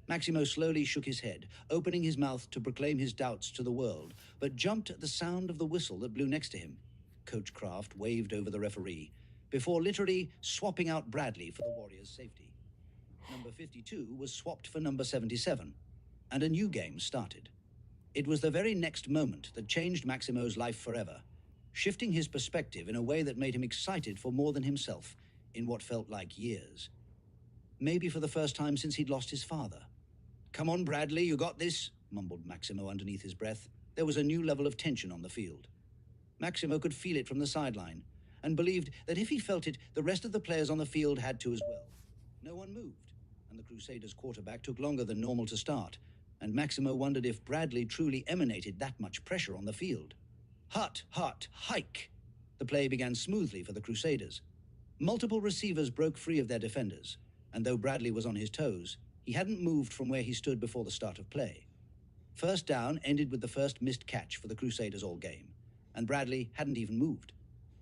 Maximo slowly shook his head, opening his mouth to proclaim his doubts to the world, but jumped at the sound of the whistle that blew next to him. Coach Kraft waved over the referee, before literally swapping out Bradley for the Warriors' safety. Number 52 was swapped for number 77, and a new game started. It was the very next moment that changed Maximo's life forever, shifting his perspective in a way that made him excited for more than himself, in what felt like years. Maybe for the first time since he'd lost his father. Come on, Bradley, you got this, mumbled Maximo underneath his breath. There was a new level of tension on the field. Maximo could feel it from the sideline, and believed that if he felt it, the rest of the players on the field had to as well. No one moved, and the Crusaders' quarterback took longer than normal to start, and Maximo wondered if Bradley truly emanated that much pressure on the field. Hut, hike! The play began smoothly for the Crusaders. Multiple receivers broke free of their defenders, and though Bradley was on his toes, he hadn't moved from where he stood before the start of play. First down ended with the first missed catch for the Crusaders all game, and Bradley hadn't even moved.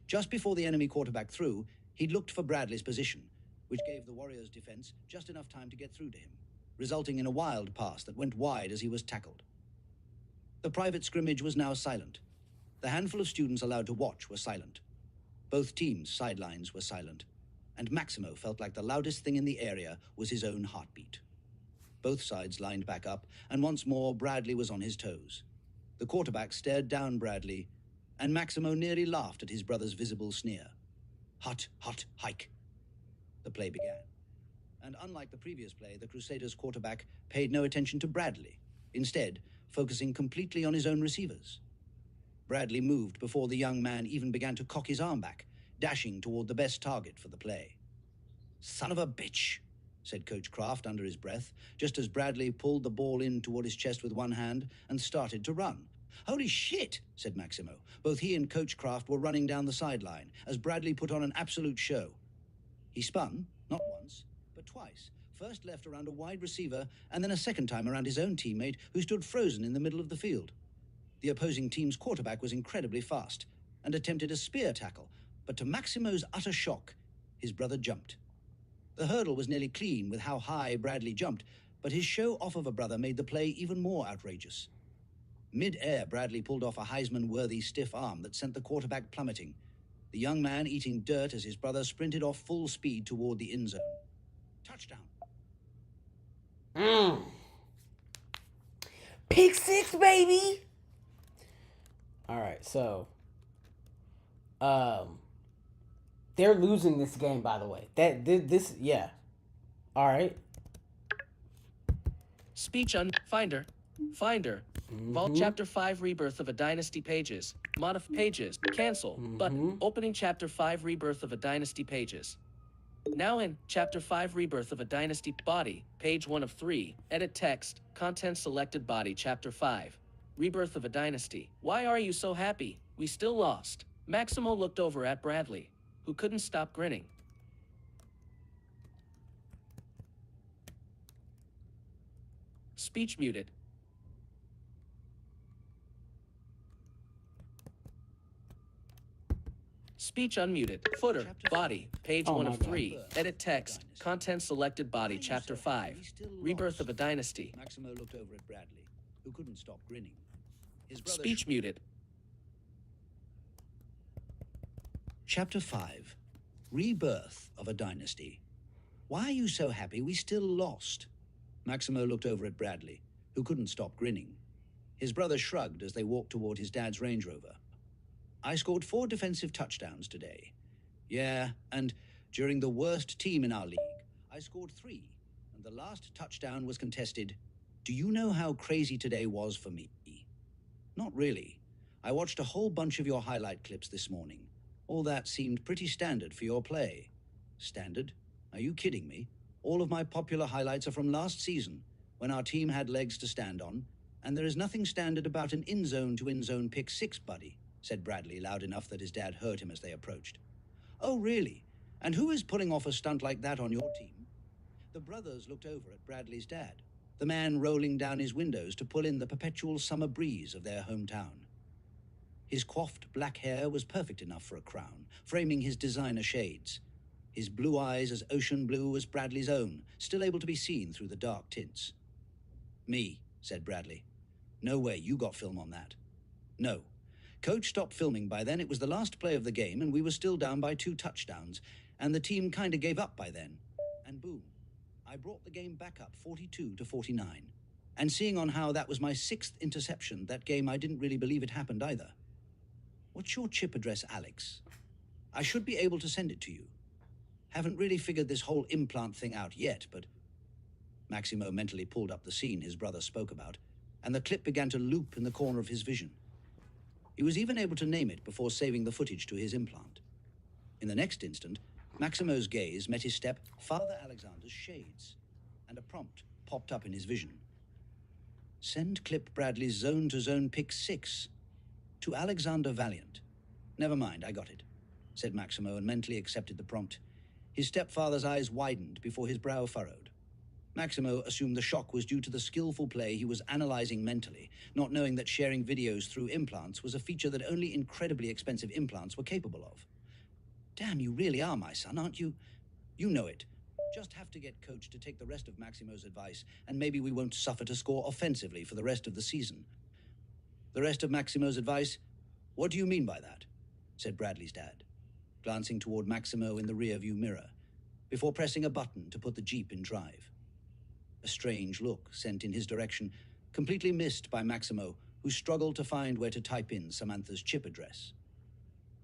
Just before the enemy quarterback threw, he'd looked for Bradley's position, which gave the Warriors' defense just enough time to get through to him, resulting in a wild pass that went wide as he was tackled. The private scrimmage was now silent. The handful of students allowed to watch were silent. Both teams' sidelines were silent, and Maximo felt like the loudest thing in the area was his own heartbeat. Both sides lined back up, and once more Bradley was on his toes. The quarterback stared down Bradley, and Maximo nearly laughed at his brother's visible sneer. Hut, hike. The play began. And unlike the previous play, the Crusaders' quarterback paid no attention to Bradley, instead focusing completely on his own receivers. Bradley moved before the young man even began to cock his arm back, dashing toward the best target for the play. Son of a bitch, said Coach Kraft under his breath, just as Bradley pulled the ball in toward his chest with one hand and started to run. Holy shit, said Maximo. Both he and Coach Kraft were running down the sideline as Bradley put on an absolute show. He spun, not once, but twice, first left around a wide receiver and then a second time around his own teammate who stood frozen in the middle of the field. The opposing team's quarterback was incredibly fast and attempted a spear tackle, but to Maximo's utter shock, his brother jumped. The hurdle was nearly clean with how high Bradley jumped, but his show-off of a brother made the play even more outrageous. Mid-air, Bradley pulled off a Heisman-worthy stiff arm that sent the quarterback plummeting, the young man eating dirt as his brother sprinted off full speed toward the end zone. Touchdown. Pick six, baby! All right, so they're losing this game, by the way. Yeah. All right. Speech on Finder. Vault Chapter 5 Rebirth of a Dynasty pages. Pages. Cancel. Button. Opening Chapter 5 Rebirth of a Dynasty pages. Now in Chapter 5 Rebirth of a Dynasty body. Page 1 of 3. Edit text. Content selected body Chapter 5. Rebirth of a Dynasty. Why are you so happy? We still lost. Maximo looked over at Bradley, who couldn't stop grinning. Speech muted. Speech unmuted. Footer. Body. Page 1 of 3. Edit text. Content selected body Chapter 5. Rebirth of a Dynasty. Maximo looked over at Bradley, who couldn't stop grinning. His brother Speech muted. Chapter 5. Rebirth of a Dynasty. Why are you so happy we still lost? Maximo looked over at Bradley, who couldn't stop grinning. His brother shrugged as they walked toward his dad's Range Rover. I scored 4 defensive touchdowns today. Yeah, and during the worst team in our league, I scored 3, and the last touchdown was contested. Do you know how crazy today was for me? Not really. I watched a whole bunch of your highlight clips this morning. All that seemed pretty standard for your play. Standard? Are you kidding me? All of my popular highlights are from last season, when our team had legs to stand on, And there is nothing standard about an in-zone to in-zone pick six, buddy, said Bradley loud enough that his dad heard him as they approached. Oh, really? And who is pulling off a stunt like that on your team? The brothers looked over at Bradley's dad, the man rolling down his windows to pull in the perpetual summer breeze of their hometown. His coiffed black hair was perfect enough for a crown, framing his designer shades. His blue eyes as ocean blue as Bradley's own, still able to be seen through the dark tints. Me, said Bradley. No way, you got film on that. No. Coach stopped filming by then. It was the last play of the game, and we were still down by 2 touchdowns, and the team kinda gave up by then. And boom, I brought the game back up 42-49. And seeing on how that was my 6th interception that game, I didn't really believe it happened either. What's your chip address, Alex? I should be able to send it to you. Haven't really figured this whole implant thing out yet, but... Maximo mentally pulled up the scene his brother spoke about, and the clip began to loop in the corner of his vision. He was even able to name it before saving the footage to his implant. In the next instant, Maximo's gaze met his step-father Alexander's shades, and a prompt popped up in his vision. Send clip Bradley's zone-to-zone pick 6 to Alexander Valiant. Never mind, I got it, said Maximo and mentally accepted the prompt. His stepfather's eyes widened before his brow furrowed. Maximo assumed the shock was due to the skillful play he was analyzing mentally, not knowing that sharing videos through implants was a feature that only incredibly expensive implants were capable of. Damn, you really are my son, aren't you? You know it. Just have to get Coach to take the rest of Maximo's advice, and maybe we won't suffer to score offensively for the rest of the season. The rest of Maximo's advice? What do you mean by that? Said Bradley's dad, glancing toward Maximo in the rear-view mirror, before pressing a button to put the Jeep in drive. A strange look sent in his direction, completely missed by Maximo, who struggled to find where to type in Samantha's chip address.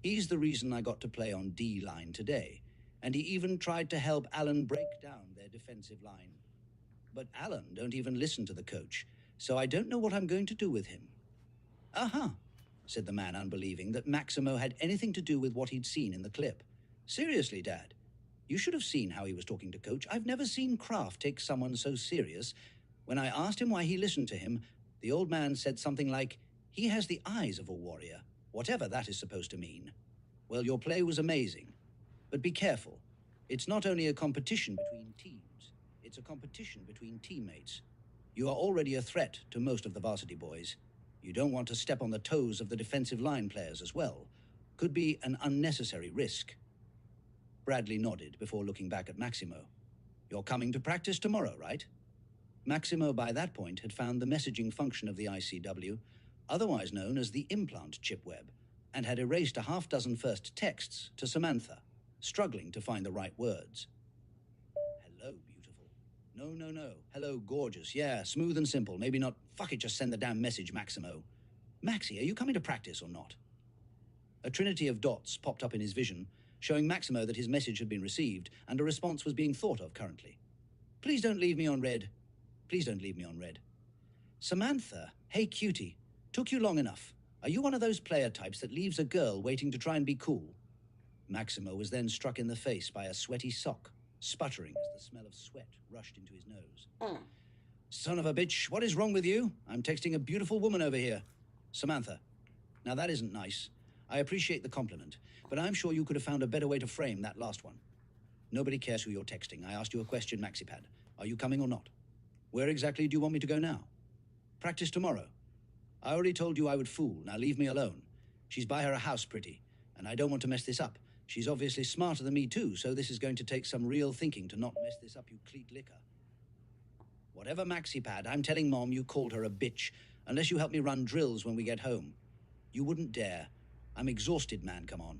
He's the reason I got to play on D-line today, and he even tried to help Alan break down their defensive line. But Alan don't even listen to the coach, so I don't know what I'm going to do with him. Uh-huh, said the man, unbelieving that Maximo had anything to do with what he'd seen in the clip. Seriously, Dad. You should have seen how he was talking to Coach. I've never seen Kraft take someone so serious. When I asked him why he listened to him, the old man said something like, he has the eyes of a warrior, whatever that is supposed to mean. Well, your play was amazing. But be careful. It's not only a competition between teams, it's a competition between teammates. You are already a threat to most of the varsity boys. You don't want to step on the toes of the defensive line players as well. Could be an unnecessary risk. Bradley nodded before looking back at Maximo. You're coming to practice tomorrow, right? Maximo, by that point, had found the messaging function of the ICW, otherwise known as the implant chip web, and had erased a half-dozen first texts to Samantha, struggling to find the right words. Hello, beautiful. No. Hello, gorgeous. Yeah, smooth and simple. Maybe not. Fuck it, just send the damn message, Maximo. Maxie, are you coming to practice or not? A trinity of dots popped up in his vision, showing Maximo that his message had been received and a response was being thought of currently. Please don't leave me on red. Please don't leave me on red. Samantha, hey cutie, took you long enough. Are you one of those player types that leaves a girl waiting to try and be cool? Maximo was then struck in the face by a sweaty sock, sputtering as the smell of sweat rushed into his nose. Son of a bitch, what is wrong with you? I'm texting a beautiful woman over here. Samantha. Now that isn't nice. I appreciate the compliment, but I'm sure you could have found a better way to frame that last one. Nobody cares who you're texting. I asked you a question, MaxiPad. Are you coming or not? Where exactly do you want me to go now? Practice tomorrow. I already told you I would fool. Now leave me alone. She's by her house pretty, and I don't want to mess this up. She's obviously smarter than me too, so this is going to take some real thinking to not mess this up, you cleat licker. Whatever, MaxiPad, I'm telling Mom you called her a bitch, unless you help me run drills when we get home. You wouldn't dare. I'm exhausted, man, come on.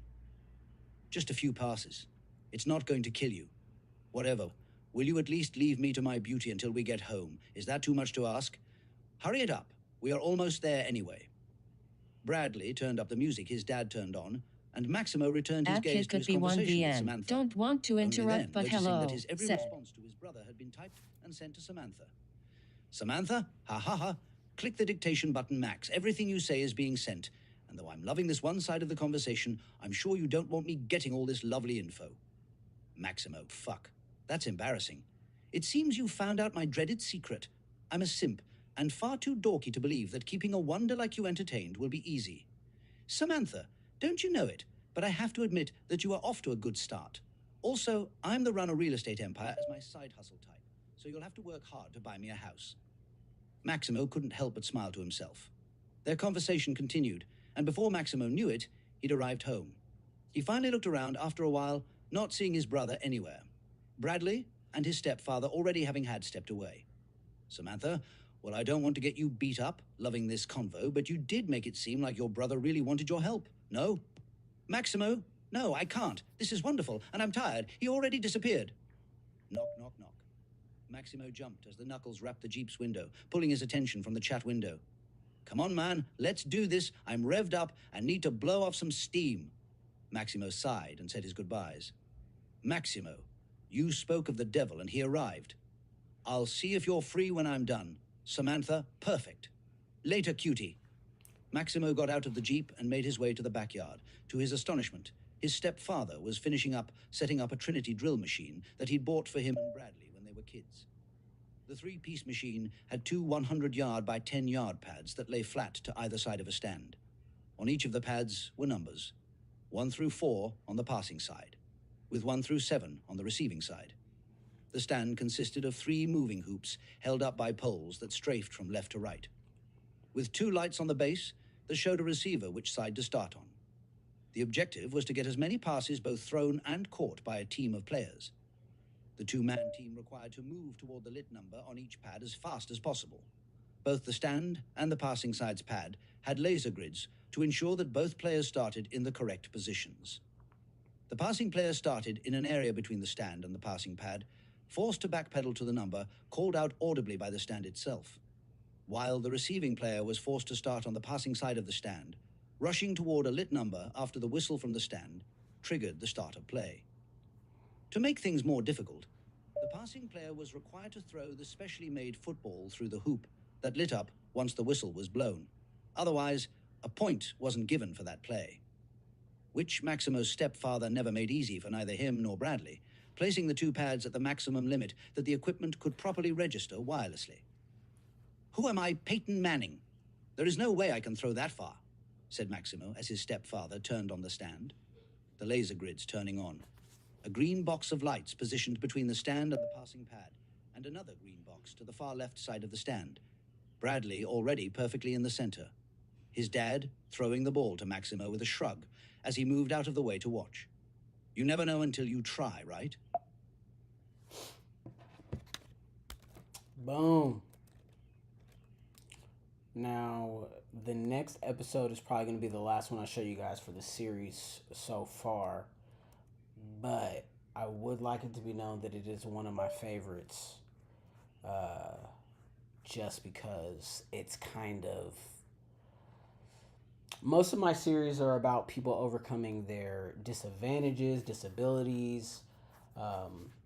Just a few passes. It's not going to kill you. Whatever. Will you at least leave me to my beauty until we get home? Is that too much to ask? Hurry it up. We are almost there anyway. Bradley turned up the music his dad turned on, and Maximo returned his gaze to his conversation with Samantha. Don't want to interrupt, Only then, but noticing hello, that his every said. response to his brother had been typed and sent to Samantha. Samantha, ha ha ha, click the dictation button, Max. Everything you say is being sent. And though I'm loving this one side of the conversation, I'm sure you don't want me getting all this lovely info. Maximo, fuck. That's embarrassing. It seems you found out my dreaded secret. I'm a simp, and far too dorky to believe that keeping a wonder like you entertained will be easy. Samantha, don't you know it? But I have to admit that you are off to a good start. Also, I'm the run a real estate empire as my side hustle type, so you'll have to work hard to buy me a house. Maximo couldn't help but smile to himself. Their conversation continued, and before Maximo knew it, he'd arrived home. He finally looked around after a while, not seeing his brother anywhere. Bradley and his stepfather already having had stepped away. Samantha, well, I don't want to get you beat up, loving this convo, but you did make it seem like your brother really wanted your help, no? Maximo, no, I can't. This is wonderful, and I'm tired. He already disappeared. Knock, knock, knock. Maximo jumped as the knuckles wrapped the Jeep's window, pulling his attention from the chat window. Come on, man, let's do this. I'm revved up and need to blow off some steam. Maximo sighed and said his goodbyes. Maximo, you spoke of the devil and he arrived. I'll see if you're free when I'm done. Samantha, perfect. Later, cutie. Maximo got out of the Jeep and made his way to the backyard. To his astonishment, his stepfather was setting up a Trinity drill machine that he'd bought for him and Bradley when they were kids. The three-piece machine had two 100-yard by 10-yard pads that lay flat to either side of a stand. On each of the pads were numbers, 1 through 4 on the passing side, with 1 through 7 on the receiving side. The stand consisted of 3 moving hoops held up by poles that strafed from left to right. With 2 lights on the base that showed a receiver which side to start on. The objective was to get as many passes both thrown and caught by a team of players. The 2-man team required to move toward the lit number on each pad as fast as possible. Both the stand and the passing side's pad had laser grids to ensure that both players started in the correct positions. The passing player started in an area between the stand and the passing pad, forced to backpedal to the number called out audibly by the stand itself, while the receiving player was forced to start on the passing side of the stand, rushing toward a lit number after the whistle from the stand triggered the start of play. To make things more difficult, the passing player was required to throw the specially made football through the hoop that lit up once the whistle was blown. Otherwise, a point wasn't given for that play, which Maximo's stepfather never made easy for neither him nor Bradley, placing the 2 pads at the maximum limit that the equipment could properly register wirelessly. Who am I, Peyton Manning? There is no way I can throw that far, said Maximo as his stepfather turned on the stand, the laser grids turning on. A green box of lights positioned between the stand and the passing pad, and another green box to the far left side of the stand. Bradley already perfectly in the center. His dad throwing the ball to Maximo with a shrug as he moved out of the way to watch. You never know until you try, right? Boom. Now, the next episode is probably going to be the last one I show you guys for the series so far. But I would like it to be known that it is one of my favorites. Just because it's kind of... Most of my series are about people overcoming their disadvantages, disabilities.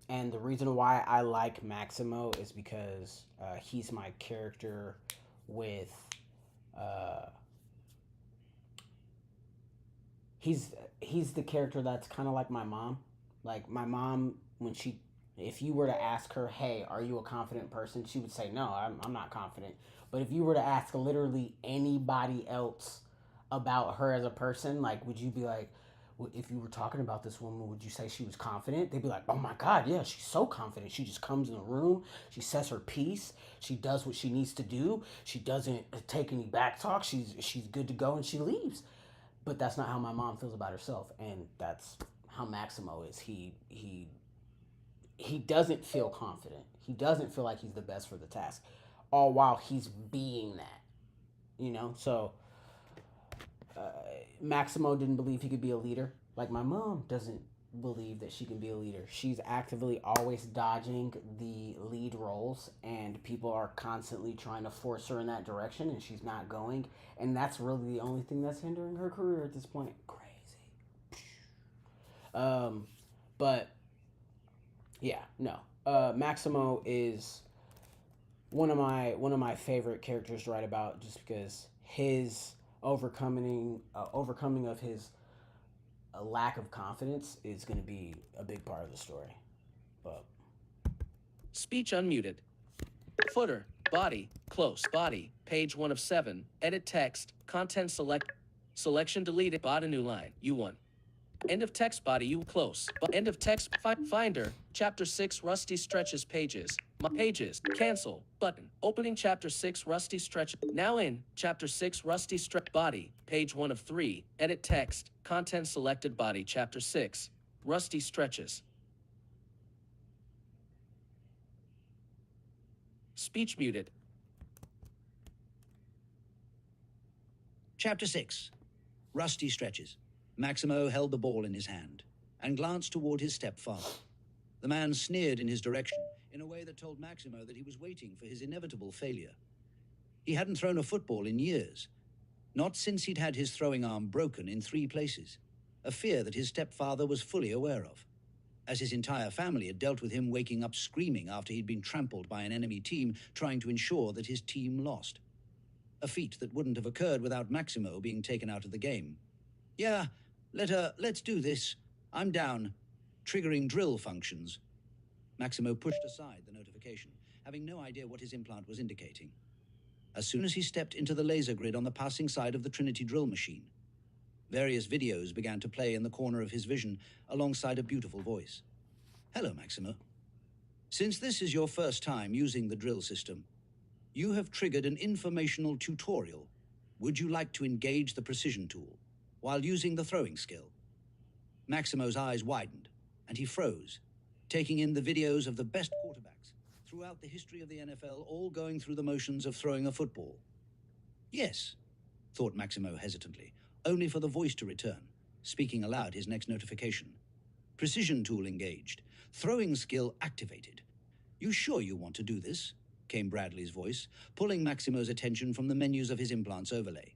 And the reason why I like Maximo is because he's my character with... He's the character that's kind of like my mom. Like my mom, if you were to ask her, hey, are you a confident person? She would say, no, I'm not confident. But if you were to ask literally anybody else about her as a person, like, would you be like, if you were talking about this woman, would you say she was confident? They'd be like, oh my God, yeah, she's so confident. She just comes in the room, she says her piece, she does what she needs to do, she doesn't take any back talk, she's good to go, and she leaves. But that's not how my mom feels about herself, and that's how Maximo is. He doesn't feel confident. He doesn't feel like he's the best for the task, all while he's being that, you know? So Maximo didn't believe he could be a leader. Like my mom doesn't believe that she can be a leader. She's actively always dodging the lead roles, and people are constantly trying to force her in that direction, and she's not going. And that's really the only thing that's hindering her career at this point. Crazy. But yeah, no. Maximo is one of my favorite characters to write about, just because his overcoming of his lack of confidence is going to be a big part of the story. But Speech unmuted. Footer. Body, close. Body, page 1 of 7. Edit text, content select. Selection deleted. Bot a new line. U1. End of text body U close. End of text finder. Chapter 6 Rusty stretches pages. My pages. Cancel. Button. Opening chapter 6 Rusty stretch. Now in chapter 6 Rusty stretch body. Page 1 of 3. Edit text. Content selected body. Chapter 6. Rusty stretches. Speech muted. Chapter 6. Rusty stretches. Maximo held the ball in his hand and glanced toward his stepfather. The man sneered in his direction in a way that told Maximo that he was waiting for his inevitable failure. He hadn't thrown a football in years, not since he'd had his throwing arm broken in 3 places, a fear that his stepfather was fully aware of, as his entire family had dealt with him waking up screaming after he'd been trampled by an enemy team trying to ensure that his team lost. A feat that wouldn't have occurred without Maximo being taken out of the game. Yeah, let's do this. I'm down. Triggering drill functions. Maximo pushed aside the notification, having no idea what his implant was indicating. As soon as he stepped into the laser grid on the passing side of the Trinity drill machine, various videos began to play in the corner of his vision alongside a beautiful voice. Hello, Maximo. Since this is your first time using the drill system, you have triggered an informational tutorial. Would you like to engage the precision tool while using the throwing skill? Maximo's eyes widened, and he froze, taking in the videos of the best quarterbacks throughout the history of the NFL, all going through the motions of throwing a football. Yes, thought Maximo hesitantly, only for the voice to return, speaking aloud his next notification. Precision tool engaged. Throwing skill activated. You sure you want to do this? Came Bradley's voice, pulling Maximo's attention from the menus of his implant's overlay.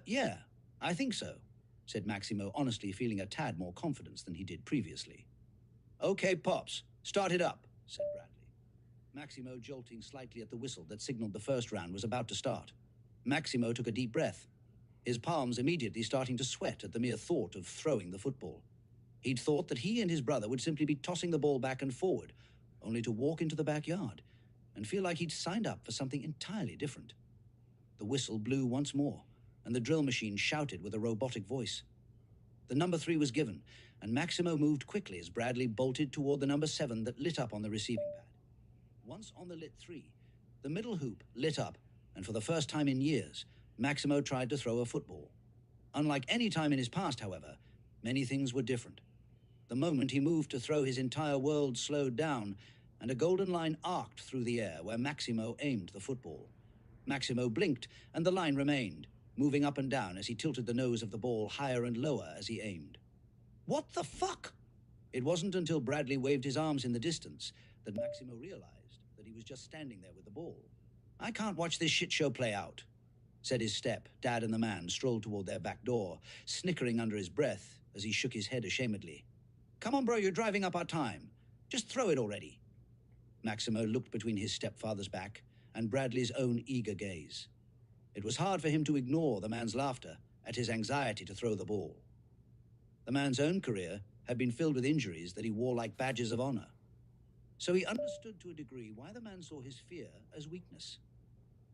Yeah, I think so, said Maximo, honestly feeling a tad more confidence than he did previously. Okay, Pops, start it up, said Bradley. Maximo jolting slightly at the whistle that signaled the first round was about to start. Maximo took a deep breath, his palms immediately starting to sweat at the mere thought of throwing the football. He'd thought that he and his brother would simply be tossing the ball back and forward, only to walk into the backyard and feel like he'd signed up for something entirely different. The whistle blew once more, and the drill machine shouted with a robotic voice. The number 3 was given, and Maximo moved quickly as Bradley bolted toward the number 7 that lit up on the receiving pad. Once on the lit 3, the middle hoop lit up, and for the first time in years, Maximo tried to throw a football. Unlike any time in his past, however, many things were different. The moment he moved to throw, his entire world slowed down, and a golden line arced through the air where Maximo aimed the football. Maximo blinked, and the line remained, moving up and down as he tilted the nose of the ball higher and lower as he aimed. What the fuck? It wasn't until Bradley waved his arms in the distance that Maximo realized that he was just standing there with the ball. I can't watch this shit show play out, said his step. Dad and the man strolled toward their back door, snickering under his breath as he shook his head ashamedly. Come on, bro, you're driving up our time. Just throw it already. Maximo looked between his stepfather's back and Bradley's own eager gaze. It was hard for him to ignore the man's laughter at his anxiety to throw the ball. The man's own career had been filled with injuries that he wore like badges of honor. So he understood to a degree why the man saw his fear as weakness.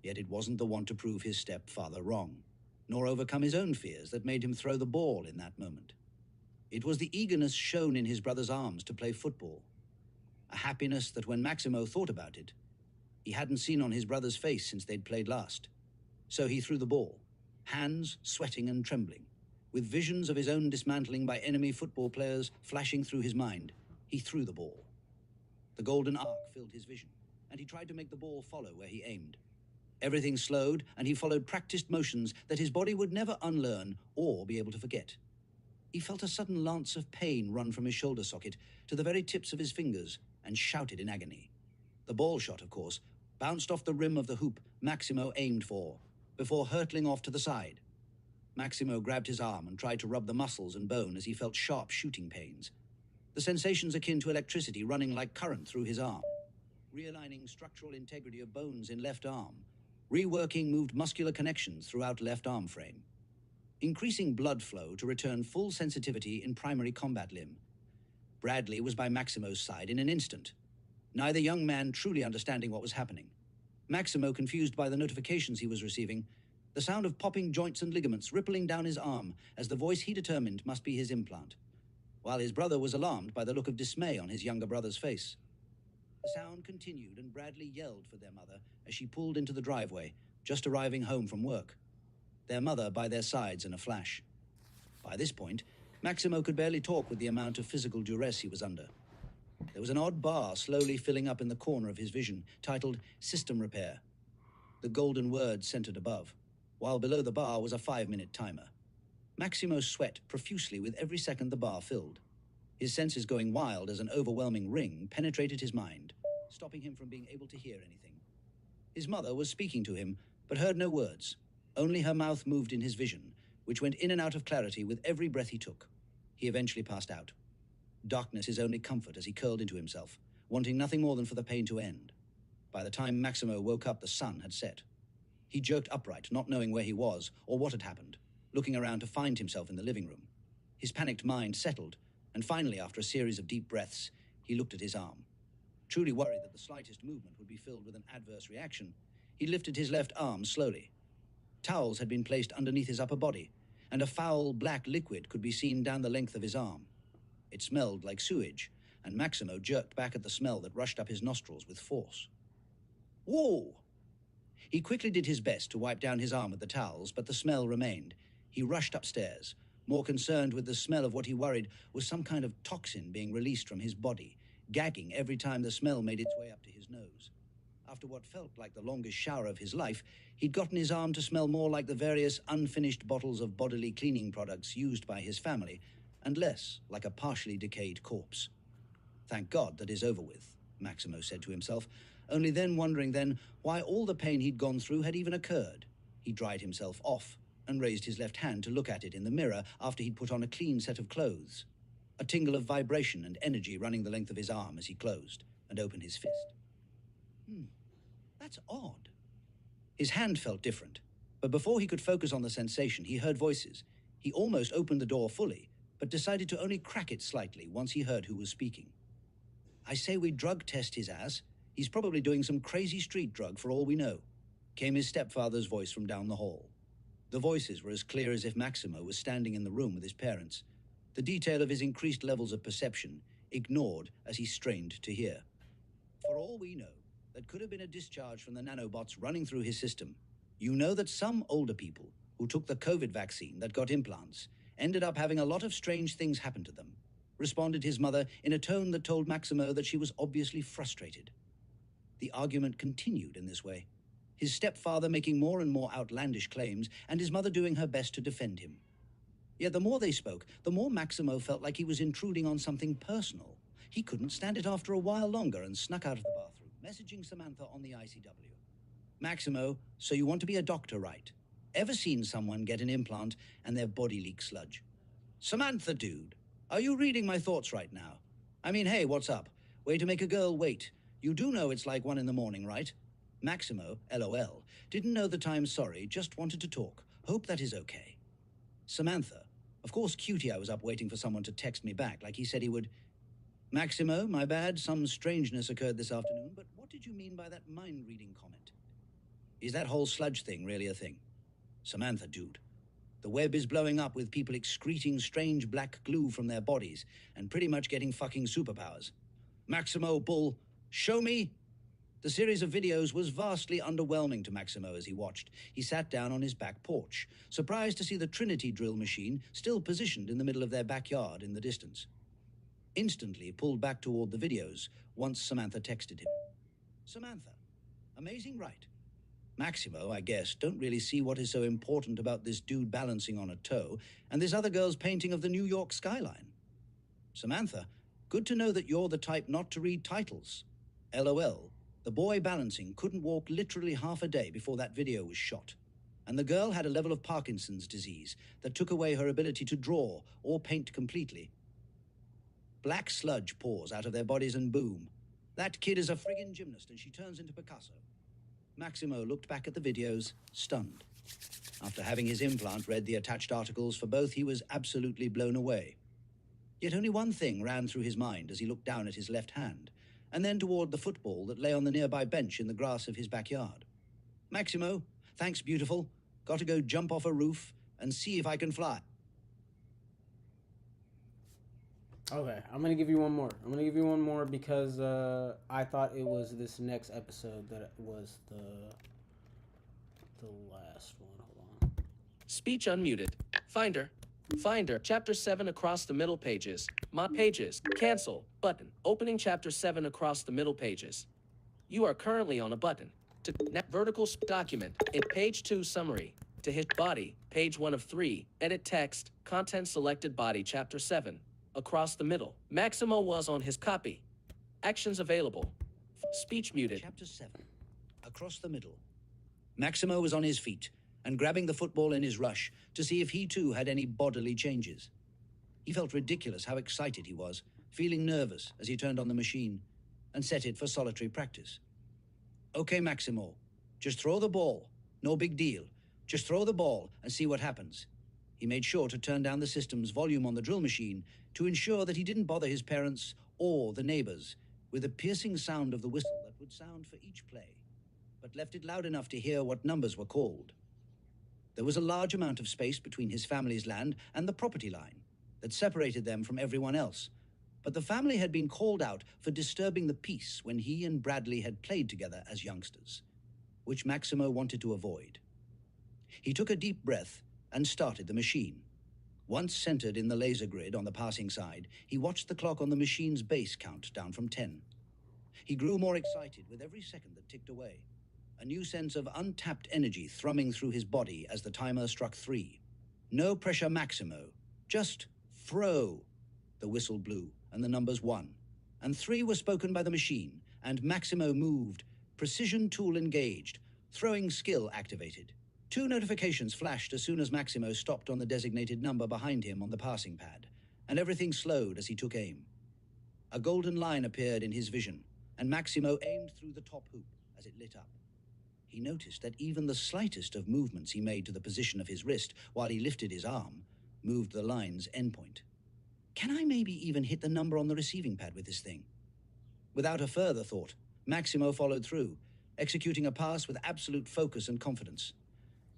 Yet it wasn't the want to prove his stepfather wrong, nor overcome his own fears that made him throw the ball in that moment. It was the eagerness shown in his brother's arms to play football, a happiness that when Maximo thought about it, he hadn't seen on his brother's face since they'd played last. So he threw the ball, hands sweating and trembling, with visions of his own dismantling by enemy football players flashing through his mind. He threw the ball. The golden arc filled his vision, and he tried to make the ball follow where he aimed. Everything slowed, and he followed practiced motions that his body would never unlearn or be able to forget. He felt a sudden lance of pain run from his shoulder socket to the very tips of his fingers and shouted in agony. The ball shot, of course, bounced off the rim of the hoop Maximo aimed for, before hurtling off to the side. Maximo grabbed his arm and tried to rub the muscles and bone as he felt sharp shooting pains, the sensations akin to electricity running like current through his arm. Realigning structural integrity of bones in left arm, reworking moved muscular connections throughout left arm frame, increasing blood flow to return full sensitivity in primary combat limb. Bradley was by Maximo's side in an instant, neither young man truly understanding what was happening. Maximo confused by the notifications he was receiving, the sound of popping joints and ligaments rippling down his arm as the voice he determined must be his implant, while his brother was alarmed by the look of dismay on his younger brother's face. The sound continued and Bradley yelled for their mother as she pulled into the driveway, just arriving home from work. Their mother by their sides in a flash. By this point, Maximo could barely talk with the amount of physical duress he was under. There was an odd bar slowly filling up in the corner of his vision, titled System Repair. The golden word centered above, while below the bar was a 5-minute timer. Maximo sweat profusely with every second the bar filled, his senses going wild as an overwhelming ring penetrated his mind, stopping him from being able to hear anything. His mother was speaking to him, but heard no words. Only her mouth moved in his vision, which went in and out of clarity with every breath he took. He eventually passed out. Darkness his only comfort as he curled into himself, wanting nothing more than for the pain to end. By the time Maximo woke up, the sun had set. He jerked upright, not knowing where he was or what had happened, looking around to find himself in the living room. His panicked mind settled, and finally, after a series of deep breaths, he looked at his arm. Truly worried that the slightest movement would be filled with an adverse reaction, he lifted his left arm slowly. Towels had been placed underneath his upper body, and a foul black liquid could be seen down the length of his arm. It smelled like sewage, and Maximo jerked back at the smell that rushed up his nostrils with force. Whoa! He quickly did his best to wipe down his arm with the towels, but the smell remained. He rushed upstairs, more concerned with the smell of what he worried was some kind of toxin being released from his body, gagging every time the smell made its way up to his nose. After what felt like the longest shower of his life, he'd gotten his arm to smell more like the various unfinished bottles of bodily cleaning products used by his family, and less like a partially decayed corpse. Thank God that is over with, Maximo said to himself, only then wondering why all the pain he'd gone through had even occurred. He dried himself off and raised his left hand to look at it in the mirror after he'd put on a clean set of clothes. A tingle of vibration and energy running the length of his arm as he closed and opened his fist. That's odd. His hand felt different, but before he could focus on the sensation, he heard voices. He almost opened the door fully, but decided to only crack it slightly once he heard who was speaking. I say we drug test his ass. He's probably doing some crazy street drug for all we know, came his stepfather's voice from down the hall. The voices were as clear as if Maximo was standing in the room with his parents, the detail of his increased levels of perception ignored as he strained to hear. For all we know, that could have been a discharge from the nanobots running through his system. You know that some older people who took the COVID vaccine that got implants ended up having a lot of strange things happen to them, responded his mother in a tone that told Maximo that she was obviously frustrated. The argument continued in this way, his stepfather making more and more outlandish claims and his mother doing her best to defend him. Yet the more they spoke, the more Maximo felt like he was intruding on something personal. He couldn't stand it after a while longer and snuck out of the bathroom, messaging Samantha on the ICW. Maximo, so you want to be a doctor, right? Ever seen someone get an implant and their body leak sludge? Samantha, dude, are you reading my thoughts right now? I mean, hey, what's up? Way to make a girl wait. You do know it's like 1 a.m, right? Maximo, LOL, didn't know the time, sorry, just wanted to talk. Hope that is okay. Samantha, of course cutie I was up waiting for someone to text me back like he said he would. Maximo, my bad, some strangeness occurred this afternoon, but what did you mean by that mind-reading comment? Is that whole sludge thing really a thing? Samantha, dude, the web is blowing up with people excreting strange black glue from their bodies and pretty much getting fucking superpowers. Maximo, bull, show me. The series of videos was vastly underwhelming to Maximo as he watched. He sat down on his back porch, surprised to see the Trinity drill machine still positioned in the middle of their backyard in the distance. Instantly pulled back toward the videos once Samantha texted him. Samantha, amazing, right? Maximo, I guess, don't really see what is so important about this dude balancing on a toe and this other girl's painting of the New York skyline. Samantha, good to know that you're the type not to read titles. LOL, the boy balancing couldn't walk literally half a day before that video was shot. And the girl had a level of Parkinson's disease that took away her ability to draw or paint completely. Black sludge pours out of their bodies and boom. That kid is a friggin' gymnast and she turns into Picasso. Maximo looked back at the videos, stunned. After having his implant read the attached articles for both, he was absolutely blown away. Yet only one thing ran through his mind as he looked down at his left hand, and then toward the football that lay on the nearby bench in the grass of his backyard. Maximo, thanks, beautiful. Got to go jump off a roof and see if I can fly. Okay, I'm gonna give you one more. I'm gonna give you one more because I thought it was this next episode that was the last one. Hold on. Speech unmuted. Finder. Finder. Chapter 7 across the middle pages. Mod pages. Cancel. Button. Opening chapter 7 across the middle pages. You are currently on a button. To vertical document. In page 2 summary. To hit body. Page 1 of 3. Edit text. Content selected body chapter 7. Across the middle. Maximo was on his copy. Actions available. Speech muted. Chapter 7. Across the middle. Maximo was on his feet and grabbing the football in his rush to see if he too had any bodily changes. He felt ridiculous how excited he was, feeling nervous as he turned on the machine and set it for solitary practice. Okay, Maximo, just throw the ball. No big deal. Just throw the ball and see what happens. He made sure to turn down the system's volume on the drill machine to ensure that he didn't bother his parents or the neighbors with the piercing sound of the whistle that would sound for each play, but left it loud enough to hear what numbers were called. There was a large amount of space between his family's land and the property line that separated them from everyone else, but the family had been called out for disturbing the peace when he and Bradley had played together as youngsters, which Maximo wanted to avoid. He took a deep breath and started the machine. Once centered in the laser grid on the passing side, he watched the clock on the machine's base count down from 10. He grew more excited with every second that ticked away, a new sense of untapped energy thrumming through his body as the timer struck 3. No pressure, Maximo. Just throw. The whistle blew, and the numbers 1 and 3 were spoken by the machine, and Maximo moved, precision tool engaged, throwing skill activated. 2 notifications flashed as soon as Maximo stopped on the designated number behind him on the passing pad, and everything slowed as he took aim. A golden line appeared in his vision, and Maximo aimed through the top hoop as it lit up. He noticed that even the slightest of movements he made to the position of his wrist while he lifted his arm moved the line's endpoint. Can I maybe even hit the number on the receiving pad with this thing? Without a further thought, Maximo followed through, executing a pass with absolute focus and confidence.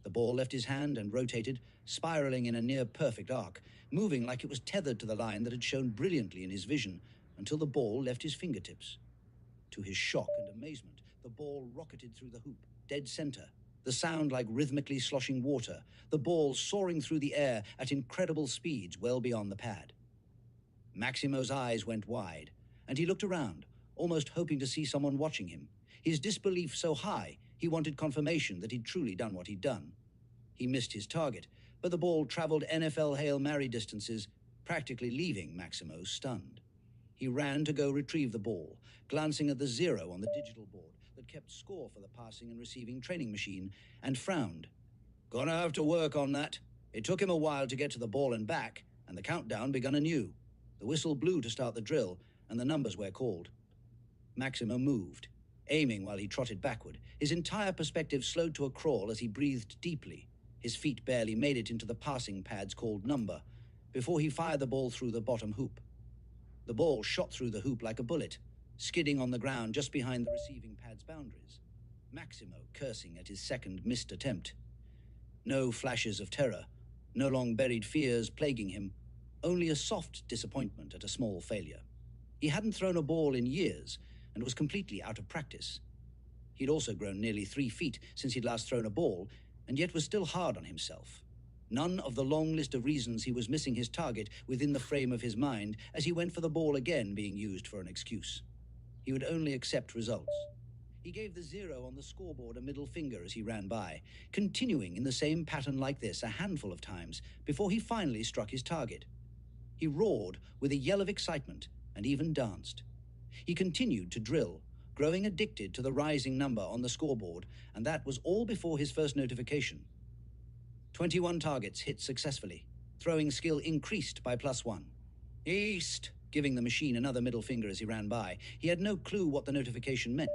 The ball left his hand and rotated, spiraling in a near-perfect arc, moving like it was tethered to the line that had shown brilliantly in his vision until the ball left his fingertips. To his shock and amazement, the ball rocketed through the hoop, dead center, the sound like rhythmically sloshing water, the ball soaring through the air at incredible speeds well beyond the pad. Maximo's eyes went wide, and he looked around, almost hoping to see someone watching him, his disbelief so high he wanted confirmation that he'd truly done what he'd done. He missed his target, but the ball traveled NFL Hail Mary distances, practically leaving Maximo stunned. He ran to go retrieve the ball, glancing at the 0 on the digital board that kept score for the passing and receiving training machine, and frowned. Gonna have to work on that. It took him a while to get to the ball and back, and the countdown begun anew. The whistle blew to start the drill, and the numbers were called. Maximo moved, aiming while he trotted backward. His entire perspective slowed to a crawl as he breathed deeply. His feet barely made it into the passing pad's called number before he fired the ball through the bottom hoop. The ball shot through the hoop like a bullet, skidding on the ground just behind the receiving pad's boundaries. Maximo cursing at his second missed attempt. No flashes of terror, no long-buried fears plaguing him, only a soft disappointment at a small failure. He hadn't thrown a ball in years and was completely out of practice. He'd also grown nearly 3 feet since he'd last thrown a ball, and yet was still hard on himself. None of the long list of reasons he was missing his target within the frame of his mind as he went for the ball again being used for an excuse. He would only accept results. He gave the 0 on the scoreboard a middle finger as he ran by, continuing in the same pattern like this a handful of times before he finally struck his target. He roared with a yell of excitement and even danced. He continued to drill, growing addicted to the rising number on the scoreboard, and that was all before his first notification. 21 targets hit successfully. Throwing skill increased by +1. East, giving the machine another middle finger as he ran by. He had no clue what the notification meant,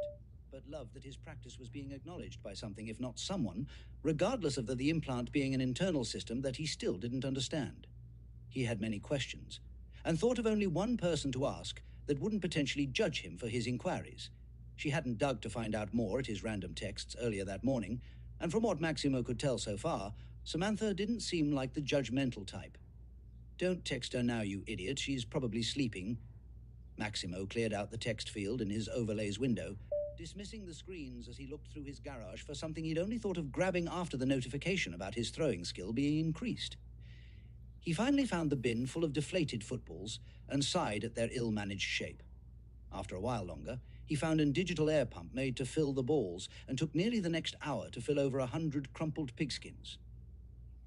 but loved that his practice was being acknowledged by something, if not someone, regardless of the implant being an internal system that he still didn't understand. He had many questions, and thought of only one person to ask that wouldn't potentially judge him for his inquiries. She hadn't dug to find out more at his random texts earlier that morning, and from what Maximo could tell so far, Samantha didn't seem like the judgmental type. "Don't text her now, you idiot. She's probably sleeping." Maximo cleared out the text field in his overlays window, dismissing the screens as he looked through his garage for something he'd only thought of grabbing after the notification about his throwing skill being increased. He finally found the bin full of deflated footballs and sighed at their ill-managed shape. After a while longer, he found a digital air pump made to fill the balls and took nearly the next hour to fill over 100 crumpled pigskins.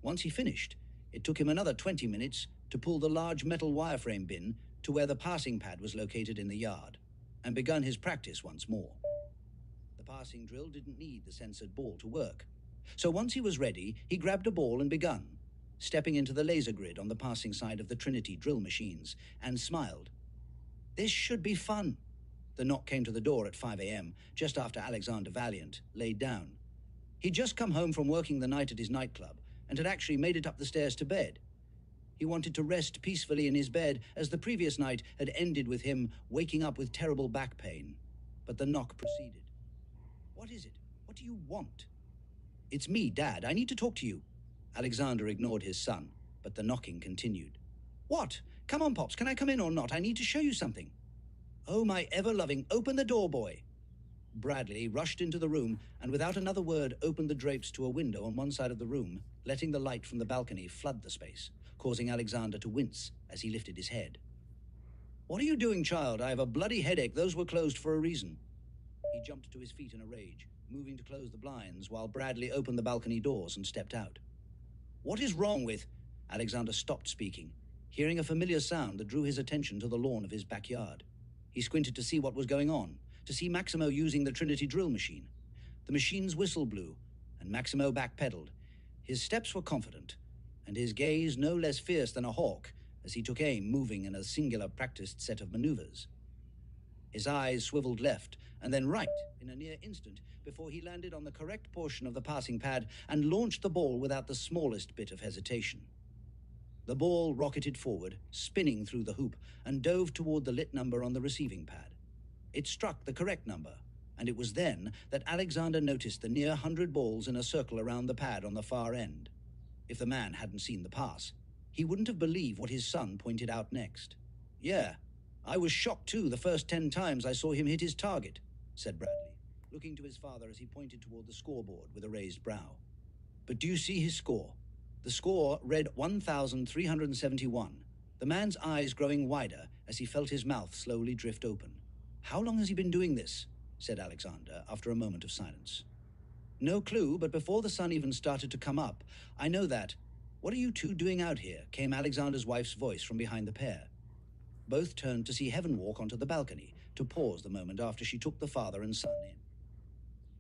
Once he finished, it took him another 20 minutes to pull the large metal wireframe bin to where the passing pad was located in the yard, and begun his practice once more. The passing drill didn't need the censored ball to work, so once he was ready, he grabbed a ball and begun, stepping into the laser grid on the passing side of the Trinity drill machines, and smiled. This should be fun. The knock came to the door at 5 a.m., just after Alexander Valiant laid down. He'd just come home from working the night at his nightclub, and had actually made it up the stairs to bed. He wanted to rest peacefully in his bed, as the previous night had ended with him waking up with terrible back pain. But the knock proceeded. "What is it? What do you want?" "It's me, Dad. I need to talk to you." Alexander ignored his son, but the knocking continued. "What? Come on, Pops. Can I come in or not? I need to show you something." "Oh, my ever-loving, open the door, boy." Bradley rushed into the room and without another word opened the drapes to a window on one side of the room, letting the light from the balcony flood the space, causing Alexander to wince as he lifted his head. "What are you doing, child? I have a bloody headache. Those were closed for a reason." He jumped to his feet in a rage, moving to close the blinds while Bradley opened the balcony doors and stepped out. "What is wrong with—" Alexander stopped speaking, hearing a familiar sound that drew his attention to the lawn of his backyard. He squinted to see what was going on, to see Maximo using the Trinity drill machine. The machine's whistle blew, and Maximo backpedaled. His steps were confident, and his gaze no less fierce than a hawk as he took aim, moving in a singular practiced set of maneuvers. His eyes swiveled left and then right in a near instant before he landed on the correct portion of the passing pad and launched the ball without the smallest bit of hesitation. The ball rocketed forward, spinning through the hoop, and dove toward the lit number on the receiving pad. It struck the correct number, and it was then that Alexander noticed the near 100 balls in a circle around the pad on the far end. If the man hadn't seen the pass, he wouldn't have believed what his son pointed out next. "Yeah, I was shocked too the first 10 times I saw him hit his target," said Bradley, looking to his father as he pointed toward the scoreboard with a raised brow. "But do you see his score?" The score read 1,371, the man's eyes growing wider as he felt his mouth slowly drift open. "How long has he been doing this?" said Alexander after a moment of silence. "No clue, but before the sun even started to come up, I know that—" "What are you two doing out here?" came Alexander's wife's voice from behind the pair. Both turned to see Heaven walk onto the balcony, to pause the moment after she took the father and son in.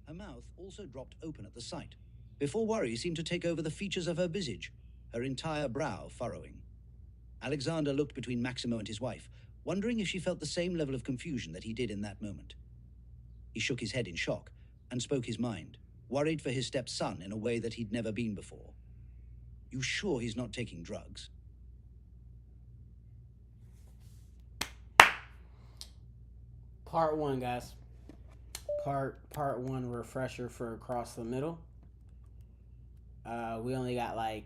Her mouth also dropped open at the sight, before worry seemed to take over the features of her visage, her entire brow furrowing. Alexander looked between Maximo and his wife, wondering if she felt the same level of confusion that he did in that moment. He shook his head in shock and spoke his mind, worried for his stepson in a way that he'd never been before. "You sure he's not taking drugs?" Part one, guys. Part one refresher for Across the Middle. We only got I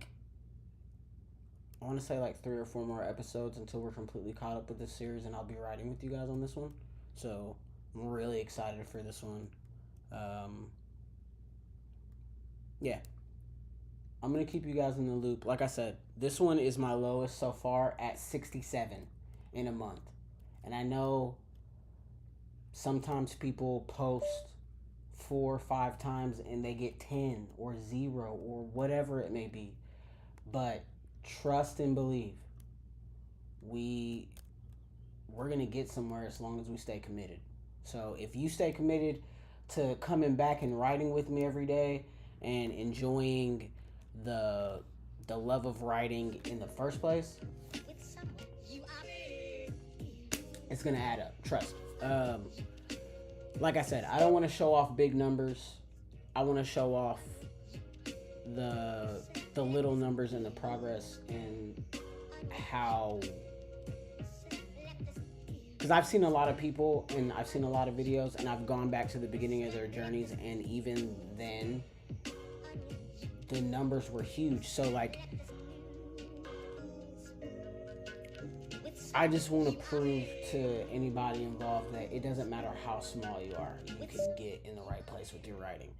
want to say 3 or 4 more episodes until we're completely caught up with this series, and I'll be riding with you guys on this one. So I'm really excited for this one. Yeah. I'm going to keep you guys in the loop. Like I said, this one is my lowest so far at 67 in a month. And I know sometimes people post 4 or 5 times and they get 10 or 0 or whatever it may be. But trust and believe, we're going to get somewhere as long as we stay committed. So if you stay committed to coming back and riding with me every day and enjoying the love of writing in the first place, it's going to add up. Trust. Like I said, I don't want to show off big numbers. I want to show off the little numbers and the progress and how, because because I've seen a lot of people and I've seen a lot of videos, and I've gone back to the beginning of their journeys, and even then the numbers were huge. So like, I just want to prove to anybody involved that it doesn't matter how small you are, you can get in the right place with your writing.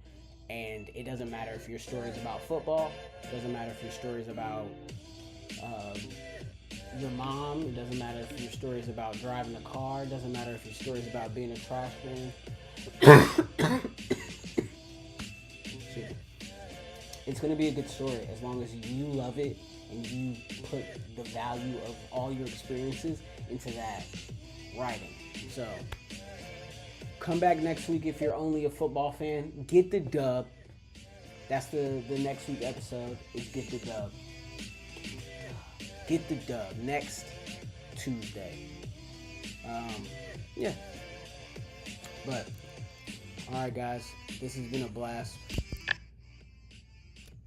And it doesn't matter if your story is about football, it doesn't matter if your story is about your mom, it doesn't matter if your story is about driving a car, it doesn't matter if your story is about being a trash man. It's going to be a good story as long as you love it and you put the value of all your experiences into that writing. So come back next week if you're only a football fan. Get the dub. That's the next week episode is Get the Dub. Get the dub next Tuesday. Yeah. But, alright guys, this has been a blast.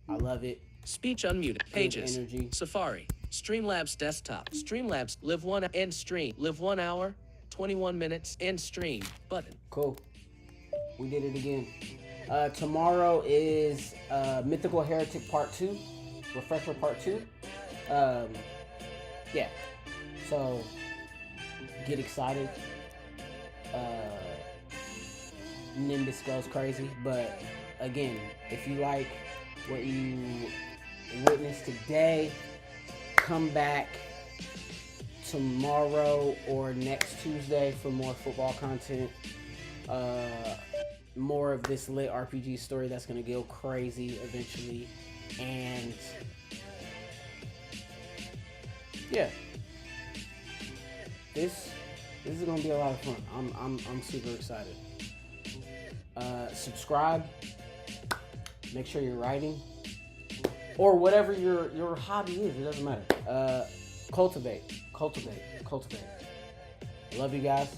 I love it. Speech unmuted. Pages. Energy. Safari. Streamlabs desktop. Streamlabs. Live 1 end stream. Live 1 hour. 21 minutes. End stream. Button. Cool. We did it again. Tomorrow is Mythical Heretic Part 2. Refresher Part 2. Yeah. So, get excited. Nimbus goes crazy. But, again, if you like what you witnessed today, come back tomorrow or next Tuesday for more football content. More of this LitRPG story that's gonna go crazy eventually, and yeah, this is gonna be a lot of fun. I'm super excited. Subscribe. Make sure you're writing, or whatever your hobby is. It doesn't matter. Cultivate. Love you guys.